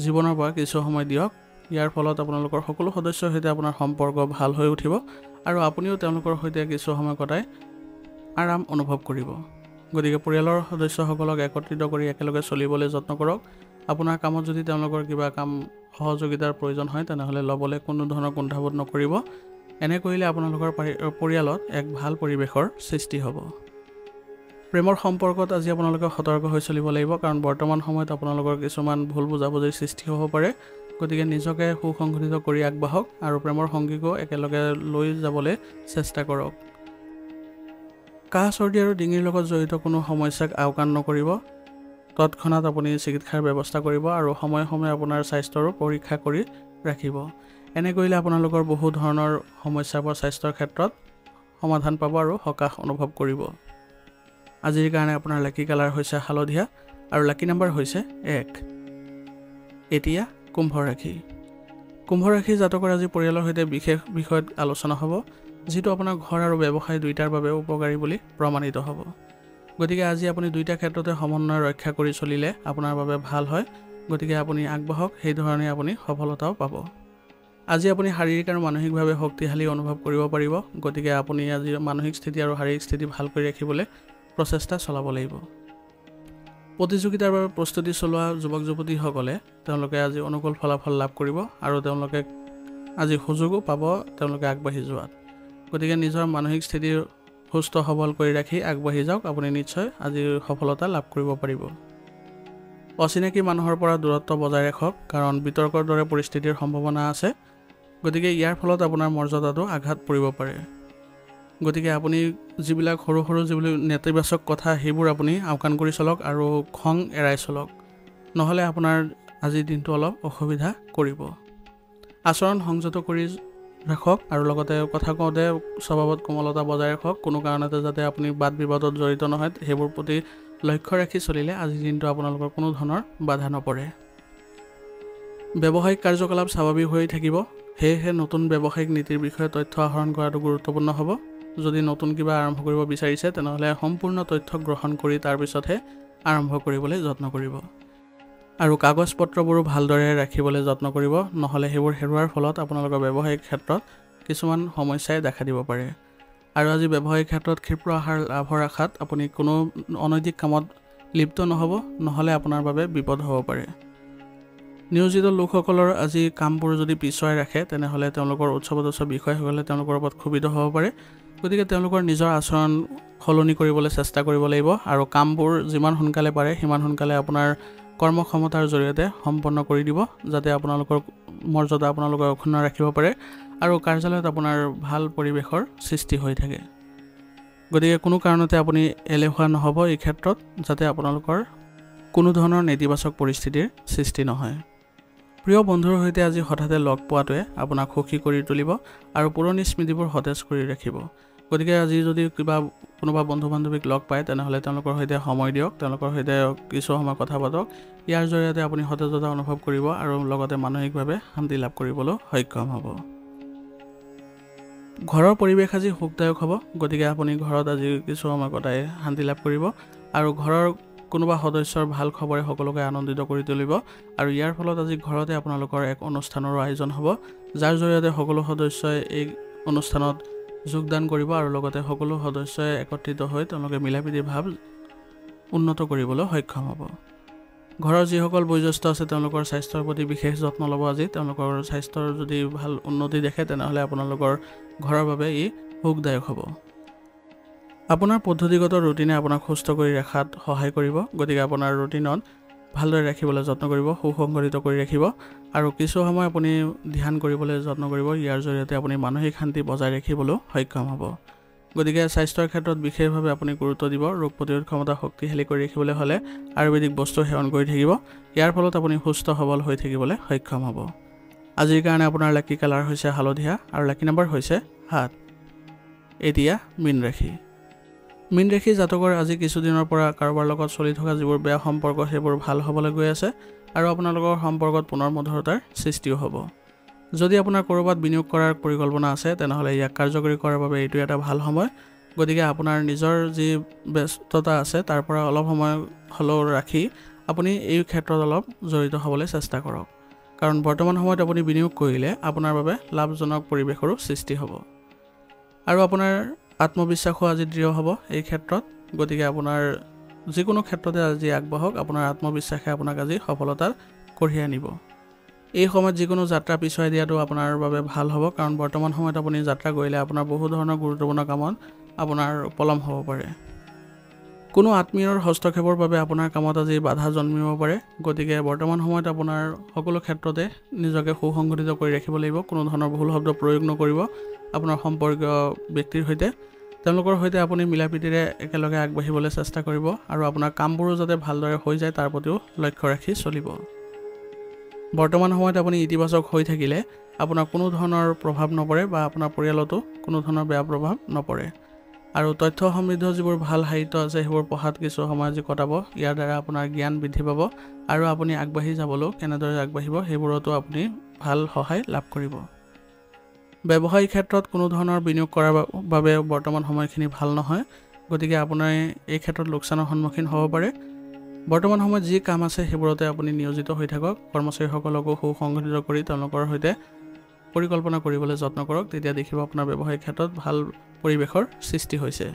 জীৱনৰ পৰা কিছু সময় দিয়ক ইয়াৰ ফলত আপোনালোকৰ সকলো সদস্যৰ সৈতে আপোনাৰ সম্পৰ্ক ভাল হৈ উঠিব আৰু আপুনিও তেওঁলোকৰ সৈতে কিছু সময় কটাই আৰাম অনুভৱ কৰিব গতিকে পৰিয়ালৰ সদস্যসকলক একত্ৰিত কৰি একেলগে চলিবলৈ যত্ন কৰক আপোনাৰ কামত যদি তেওঁলোকৰ কিবা কাম সহযোগিতাৰ প্ৰয়োজন হয় তেনেহ'লে ল'বলৈ কোনো ধৰণৰ কুণ্ঠাবোধ নকৰিব এনে কৰিলে আপোনালোকৰ পৰিয়ালত এক ভাল পৰিৱেশৰ সৃষ্টি হ'ব প্ৰেমৰ সম্পৰ্কত আজি আপোনালোকে সতৰ্ক হৈ চলিব লাগিব কাৰণ বৰ্তমান সময়ত আপোনালোকৰ কিছুমান ভুল বুজাবুজিৰ সৃষ্টি হ'ব পাৰে গতিকে নিজকে সুসংগঠিত কৰি আগবাঢ়ক আৰু প্ৰেমৰ সংগীকো একেলগে লৈ যাবলৈ চেষ্টা কৰক কাহ চৰ্দি আৰু ডিঙিৰ লগত জড়িত কোনো সমস্যাক আওকাণ নকৰিব তৎক্ষণাত আপুনি চিকিৎসাৰ ব্যৱস্থা কৰিব আৰু সময়ে সময়ে আপোনাৰ স্বাস্থ্যৰো পৰীক্ষা কৰি ৰাখিব এনে কৰিলে আপোনালোকৰ বহু ধৰণৰ সমস্যাৰ পৰা স্বাস্থ্যৰ ক্ষেত্ৰত সমাধান পাব আৰু সকাহ অনুভৱ কৰিব আজিৰ কাৰণে আপোনাৰ লাকি কালাৰ হৈছে হালধীয়া আৰু লাকি নম্বৰ হৈছে 1 এতিয়া কুম্ভ ৰাশি জাতকৰ আজি পৰিয়ালৰ সৈতে বিশেষ বিষয়ত আলোচনা হ'ব যিটো আপোনাৰ ঘৰ আৰু ব্যৱসায় দুইটাৰ বাবে উপকাৰী বুলি প্ৰমাণিত হ'ব গতিকে আজি আপুনি দুইটা ক্ষেত্ৰতে সমন্বয় ৰক্ষা কৰি চলিলে আপোনাৰ বাবে ভাল হয় গতিকে আপুনি আগবাঢ়ক সেই ধৰণে আপুনি সফলতাও পাব আজি আপুনি শাৰীৰিক আৰু মানসিকভাৱে শক্তিশালী অনুভৱ কৰিব পাৰিব গতিকে আপুনি আজি মানসিক স্থিতি আৰু শাৰীৰিক স্থিতি ভাল কৰি ৰাখিবলৈ প্ৰচেষ্টা চলাব লাগিব প্ৰতিযোগিতাৰ বাবে প্ৰস্তুতি চলোৱা যুৱক যুৱতীসকলে তেওঁলোকে আজি অনুকূল ফলাফল লাভ কৰিব আৰু তেওঁলোকে আজি সুযোগো পাব তেওঁলোকে আগবাঢ়ি যোৱাত গতিকে নিজৰ মানসিক স্থিতি সুস্থ সবল কৰি ৰাখি আগবাঢ়ি যাওক আপুনি নিশ্চয় আজি সফলতা লাভ কৰিব পাৰিব অচিনাকি মানুহৰ পৰা দূৰত্ব বজাই ৰাখক কাৰণ বিতৰ্কৰ দৰে পৰিস্থিতিৰ সম্ভাৱনা আছে গতিকে ইয়াৰ ফলত আপোনাৰ মৰ্যাদাটো আঘাত পৰিব পাৰে গতিকে আপুনি যিবিলাক সৰু সৰু যিবিলাক নেতিবাচক কথা সেইবোৰ আপুনি আওকাণ কৰি চলক আৰু খং এৰাই চলক, নহ'লে আপোনাৰ আজিৰ দিনটো অলপ অসুবিধা কৰিব। আচৰণ সংযত কৰি ৰাখক আৰু লগতে কথা কওঁতে স্বভাৱত কোমলতা বজাই ৰাখক। কোনো কাৰণতে যাতে আপুনি বাদ বিবাদত জড়িত নহয় সেইবোৰ প্ৰতি লক্ষ্য ৰাখি চলিলে আজিৰ দিনটো আপোনালোকৰ কোনো ধৰণৰ বাধা নপৰে। ব্যৱসায়িক কাৰ্যকলাপ স্বাভাৱিক হৈ থাকিব, সেয়েহে নতুন ব্যৱসায়িক নীতিৰ বিষয়ে তথ্য আহৰণ কৰাটো গুৰুত্বপূৰ্ণ হ'ব। যদি নতুন কিবা আৰম্ভ কৰিব বিচাৰিছে তেনেহ'লে সম্পূৰ্ণ তথ্য গ্ৰহণ কৰি তাৰপিছতহে আৰম্ভ কৰিবলৈ যত্ন কৰিব আৰু কাগজ পত্ৰবোৰো ভালদৰে ৰাখিবলৈ যত্ন কৰিব, নহ'লে সেইবোৰ হেৰুৱাৰ ফলত আপোনালোকৰ ব্যৱসায়িক ক্ষেত্ৰত কিছুমান সমস্যাই দেখা দিব পাৰে। আৰু আজি ব্যৱসায়িক ক্ষেত্ৰত ক্ষীপ্ৰ আহাৰ লাভৰ আশাত আপুনি কোনো অনৈতিক কামত লিপ্ত নহ'ব, নহ'লে আপোনাৰ বাবে বিপদ হ'ব পাৰে। নিয়োজিত লোকসকলৰ আজি কামবোৰ যদি পিছুৱাই ৰাখে তেনেহ'লে তেওঁলোকৰ উচ্চপদস্থ বিষয়াসকলে তেওঁলোকৰ ওপৰত ক্ষুব্ধ হ'ব পাৰে। গতিকে তেওঁলোকৰ নিজৰ আচৰণ সলনি কৰিবলৈ চেষ্টা কৰিব লাগিব আৰু কামবোৰ যিমান সোনকালে পাৰে সিমান সোনকালে আপোনাৰ কৰ্মক্ষমতাৰ জৰিয়তে সম্পন্ন কৰি দিব, যাতে আপোনালোকৰ মৰ্যাদা আপোনালোকে অক্ষুণ্ণ ৰাখিব পাৰে আৰু কাৰ্যালয়ত আপোনাৰ ভাল পৰিৱেশৰ সৃষ্টি হৈ থাকে। গতিকে কোনো কাৰণতে আপুনি এলেহুৱা নহ'ব এই ক্ষেত্ৰত, যাতে আপোনালোকৰ কোনো ধৰণৰ নেতিবাচক পৰিস্থিতিৰ সৃষ্টি নহয়। প্ৰিয় বন্ধুৰ সৈতে আজি হঠাতে লগ পোৱাটোৱে আপোনাক সুখী কৰি তুলিব আৰু পুৰণি স্মৃতিবোৰ সতেজ কৰি ৰাখিব। গতিকে আজি যদি কোনোবা বন্ধু বান্ধৱীক লগ পায় তেনেহ'লে তেওঁলোকৰ সৈতে সময় দিয়ক, তেওঁলোকৰ সৈতে কিছু সময় কথা পাতক। ইয়াৰ জৰিয়তে আপুনি সতেজতা অনুভৱ কৰিব আৰু লগতে মানসিকভাৱে শান্তি লাভ কৰিবলৈ সক্ষম হ'ব। ঘৰৰ পৰিৱেশ আজি সুখদায়ক হ'ব, গতিকে আপুনি ঘৰত আজি কিছু সময় কটাই শান্তি লাভ কৰিব আৰু ঘৰৰ কোনোবা সদস্যৰ ভাল খবৰে সকলোকে আনন্দিত কৰি তুলিব আৰু ইয়াৰ ফলত আজি ঘৰতে আপোনালোকৰ এক অনুষ্ঠানৰো আয়োজন হ'ব, যাৰ জৰিয়তে সকলো সদস্যই এই অনুষ্ঠানত যোগদান কৰিব আৰু লগতে সকলো সদস্যই একত্ৰিত হৈ তেওঁলোকে মিলাপ্ৰীতিৰ ভাৱ উন্নত কৰিবলৈ সক্ষম হ'ব। ঘৰৰ যিসকল বয়োজ্যেষ্ঠ আছে তেওঁলোকৰ স্বাস্থ্যৰ প্ৰতি বিশেষ যত্ন ল'ব আজি। তেওঁলোকৰ স্বাস্থ্যৰ যদি ভাল উন্নতি দেখে তেনেহ'লে আপোনালোকৰ ঘৰৰ বাবে ই সুখদায়ক হ'ব। আপোনাৰ পদ্ধতিগত ৰুটিনে আপোনাক সুস্থ কৰি ৰখাত সহায় কৰিব, গতিকে আপোনাৰ ৰুটিনত ভালদৰে ৰাখিবলৈ যত্ন কৰিব, সুসংগঠিত কৰি ৰাখিব আৰু কিছু সময় আপুনি ধ্যান কৰিবলৈ যত্ন কৰিব। ইয়াৰ জৰিয়তে আপুনি মানসিক শান্তি বজাই ৰাখিবলৈ সক্ষম হ'ব। গতিকে স্বাস্থ্যৰ ক্ষেত্ৰত বিশেষভাৱে আপুনি গুৰুত্ব দিব। ৰোগ প্ৰতিৰোধ ক্ষমতা শক্তিশালী কৰি ৰাখিবলৈ হ'লে আয়ুৰ্বেদিক বস্তু সেৱন কৰি থাকিব। ইয়াৰ ফলত আপুনি সুস্থ সবল হৈ থাকিবলৈ সক্ষম হ'ব। আজিৰ কাৰণে আপোনাৰ লাকি কালাৰ হৈছে হালধীয়া আৰু লাকি নম্বৰ হৈছে 7। এতিয়া মীন ৰাশি। মীন ৰাশি জাতকৰ আজি কিছুদিনৰ পৰা কাৰোবাৰ লগত চলি থকা যিবোৰ বেয়া সম্পৰ্ক সেইবোৰ ভাল হ'বলৈ গৈ আছে আৰু আপোনালোকৰ সম্পৰ্কত পুনৰ মধুৰতাৰ সৃষ্টিও হ'ব। যদি আপোনাৰ ক'ৰবাত বিনিয়োগ কৰাৰ পৰিকল্পনা আছে তেনেহ'লে ইয়াক কাৰ্যকৰী কৰাৰ বাবে এইটো এটা ভাল সময়। গতিকে আপোনাৰ নিজৰ যি ব্যস্ততা আছে তাৰ পৰা অলপ সময় হ'লেও ৰাখি আপুনি এই ক্ষেত্ৰত অলপ জড়িত হ'বলৈ চেষ্টা কৰক, কাৰণ বৰ্তমান সময়ত আপুনি বিনিয়োগ কৰিলে আপোনাৰ বাবে লাভজনক পৰিৱেশৰো সৃষ্টি হ'ব আৰু আপোনাৰ আত্মবিশ্বাসো আজি দৃঢ় হ'ব এই ক্ষেত্ৰত। গতিকে আপোনাৰ যিকোনো ক্ষেত্ৰতে আজি আগবাঢ়ক, আপোনাৰ আত্মবিশ্বাসে আপোনাক আজি সফলতা কঢ়িয়াই আনিব। এই সময়ত যিকোনো যাত্ৰা পিছুৱাই দিয়াটো আপোনাৰ বাবে ভাল হ'ব, কাৰণ বৰ্তমান সময়ত আপুনি যাত্ৰা কৰিলে আপোনাৰ বহু ধৰণৰ গুৰুত্বপূৰ্ণ কামত আপোনাৰ পলম হ'ব পাৰে। কোনো আত্মীয়ৰ হস্তক্ষেপৰ বাবে আপোনাৰ কামত আজি বাধা জন্মিব পাৰে। গতিকে বৰ্তমান সময়ত আপোনাৰ সকলো ক্ষেত্ৰতে নিজকে সুসংগঠিত কৰি ৰাখিব লাগিব। কোনো ধৰণৰ ভুল শব্দ প্ৰয়োগ নকৰিব আপোনাৰ সম্পৰ্কীয় ব্যক্তিৰ সৈতে। তেওঁলোকৰ সৈতে আপুনি মিলাপ্ৰীতিৰে একেলগে আগবাঢ়িবলৈ চেষ্টা কৰিব আৰু আপোনাৰ কামবোৰো যাতে ভালদৰে হৈ যায় তাৰ প্ৰতিও লক্ষ্য ৰাখি চলিব। বৰ্তমান সময়ত আপুনি ইতিবাচক হৈ থাকিলে আপোনাৰ কোনো ধৰণৰ প্ৰভাৱ নপৰে বা আপোনাৰ পৰিয়ালতো কোনো ধৰণৰ বেয়া প্ৰভাৱ নপৰে আৰু তথ্য সমৃদ্ধ যিবোৰ ভাল সাহিত্য আছে সেইবোৰ পঢ়াত কিছু সময় আজি কটাব। ইয়াৰ দ্বাৰা আপোনাৰ জ্ঞান বৃদ্ধি পাব আৰু আপুনি আগবাঢ়ি যাবলৈ কেনেদৰে আগবাঢ়িব সেইবোৰতো আপুনি ভাল সহায় লাভ কৰিব। ব্যৱসায়িক ক্ষেত্ৰত কোনো ধৰণৰ বিনিয়োগ কৰাৰ বাবে বৰ্তমান সময়খিনি ভাল নহয়, গতিকে আপোনাৰ এই ক্ষেত্ৰত লোকচানৰ সন্মুখীন হ'ব পাৰে। বৰ্তমান সময়ত যি কাম আছে সেইবোৰতে আপুনি নিয়োজিত হৈ থাকক। কৰ্মচাৰীসকলকো সুসংগঠিত কৰি তেওঁলোকৰ সৈতে পৰিকল্পনা কৰিবলৈ যত্ন কৰক, তেতিয়া দেখিব আপোনাৰ ব্যৱসায়িক ক্ষেত্ৰত ভাল পৰিৱেশৰ সৃষ্টি হৈছে।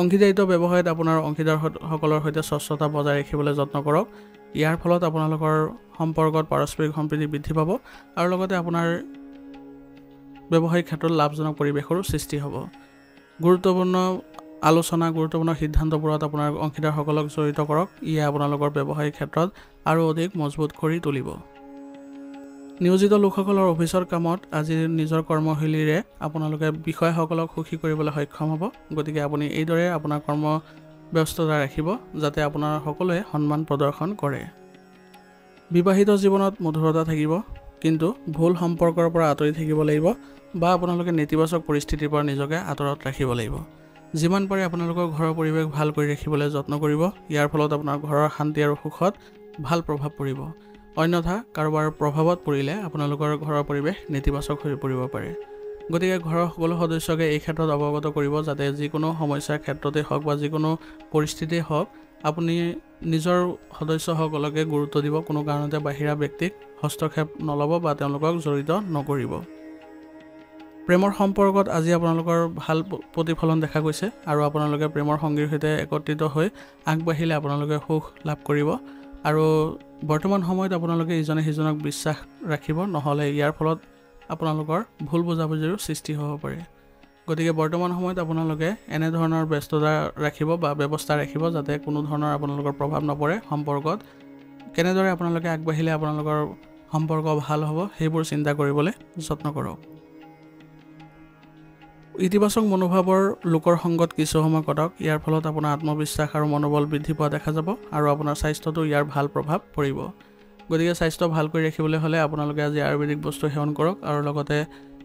অংশীদাৰিত্ব ব্যৱসায়ত আপোনাৰ অংশীদাৰসকলৰ সৈতে স্বচ্ছতা বজাই ৰাখিবলৈ যত্ন কৰক। ইয়াৰ ফলত আপোনালোকৰ সম্পৰ্কত পাৰস্পৰিক সম্প্ৰীতি বৃদ্ধি পাব আৰু লগতে আপোনাৰ ব্যৱসায়িক ক্ষেত্ৰত লাভজনক পৰিৱেশৰো সৃষ্টি হ'ব। গুৰুত্বপূৰ্ণ আলোচনা, গুৰুত্বপূৰ্ণ সিদ্ধান্তবোৰত আপোনাৰ অংশীদাৰসকলক জড়িত কৰক। ইয়ে আপোনালোকৰ ব্যৱসায়িক ক্ষেত্ৰত আৰু অধিক মজবুত কৰি তুলিব। নিয়োজিত লোকসকলৰ অফিচৰ কামত আজি নিজৰ কৰ্মশৈলীৰে আপোনালোকে বিষয়াসকলক সুখী কৰিবলৈ সক্ষম হ'ব। গতিকে আপুনি এইদৰে আপোনাৰ কৰ্ম ব্যস্ততা ৰাখিব যাতে আপোনাৰ সকলোৱে সন্মান প্ৰদৰ্শন কৰে। বিবাহিত জীৱনত মধুৰতা থাকিব, কিন্তু ভুল সম্পৰ্কৰ পৰা আঁতৰি থাকিব লাগিব বা আপোনালোকে নেতিবাচক পৰিস্থিতিৰ পৰা নিজকে আঁতৰত ৰাখিব লাগিব। যিমান পাৰে আপোনালোকৰ ঘৰৰ পৰিৱেশ ভাল কৰি ৰাখিবলৈ যত্ন কৰিব। ইয়াৰ ফলত আপোনাৰ ঘৰৰ শান্তি আৰু সুখত ভাল প্ৰভাৱ পৰিব। অন্যথা কাৰোবাৰ প্ৰভাৱত পৰিলে আপোনালোকৰ ঘৰৰ পৰিৱেশ নেতিবাচক হৈ পৰিব পাৰে। গতিকে ঘৰৰ সকলো সদস্যকে এই ক্ষেত্ৰত অৱগত কৰিব যাতে যিকোনো সমস্যাৰ ক্ষেত্ৰতে হওক বা যিকোনো পৰিস্থিতিয়ে হওক আপুনি নিজৰ সদস্যসকলকে গুৰুত্ব দিব। কোনো কাৰণতে বাহিৰা ব্যক্তিক হস্তক্ষেপ নল'ব বা তেওঁলোকক জড়িত নকৰিব। প্ৰেমৰ সম্পৰ্কত আজি আপোনালোকৰ ভাল প্ৰতিফলন দেখা গৈছে আৰু আপোনালোকে প্ৰেমৰ সংগীৰ সৈতে একত্ৰিত হৈ আগবাঢ়িলে আপোনালোকে সুখ লাভ কৰিব। আৰু বৰ্তমান সময়ত আপোনালোকে ইজনে সিজনক বিশ্বাস ৰাখিব, নহ'লে ইয়াৰ ফলত আপোনালোকৰ ভুল বুজাবুজিৰো সৃষ্টি হ'ব পাৰে। গতিকে বৰ্তমান সময়ত আপোনালোকে এনেধৰণৰ ব্যস্ততা ৰাখিব বা ব্যৱস্থা ৰাখিব যাতে কোনো ধৰণৰ আপোনালোকৰ প্ৰভাৱ নপৰে সম্পৰ্কত। কেনেদৰে আপোনালোকে আগবাঢ়িলে আপোনালোকৰ সম্পৰ্ক ভাল হ'ব সেইবোৰ চিন্তা কৰিবলৈ যত্ন কৰক। ইতিবাচক মনোভাৱৰ লোকৰ সংগত কিছু সময় কটাওক। ইয়াৰ ফলত আপোনাৰ আত্মবিশ্বাস আৰু মনোবল বৃদ্ধি পোৱা দেখা যাব আৰু আপোনাৰ স্বাস্থ্যটো ইয়াৰ ভাল প্ৰভাৱ পৰিব। গতিকে স্বাস্থ্য ভাল কৰি ৰাখিবলৈ হ'লে আপোনালোকে আজি আয়ুৰ্বেদিক বস্তু সেৱন কৰক আৰু লগতে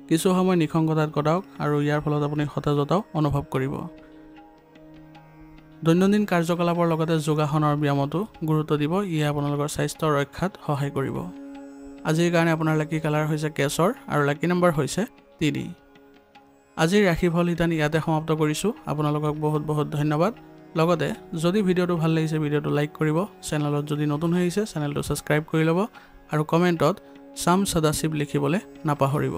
কিছু সময় নিসংগতাত কটাওক আৰু ইয়াৰ ফলত আপুনি সতেজতাও অনুভৱ কৰিব। দৈনন্দিন কাৰ্যকলাপৰ লগতে যোগাসনৰ ব্যায়ামতো গুৰুত্ব দিব। ইয়ে আপোনালোকৰ স্বাস্থ্য ৰক্ষাত সহায় কৰিব। আজিৰ কাৰণে আপোনাৰ লাকি কালাৰ হৈছে কেশৰ আৰু লাকি নম্বৰ হৈছে 3। আজিৰ ৰাশিফল শিতানি ইয়াতে সমাপ্ত কৰিছোঁ। আপোনালোকক বহুত বহুত ধন্যবাদ। লগতে যদি ভিডিঅ'টো ভাল লাগিছে ভিডিঅ'টো লাইক কৰিব, চেনেলত যদি নতুন হৈ আহিছে চেনেলটো ছাবস্ক্ৰাইব কৰি ল'ব আৰু কমেণ্টত চাম সদাশিৱ লিখিবলৈ নাপাহৰিব।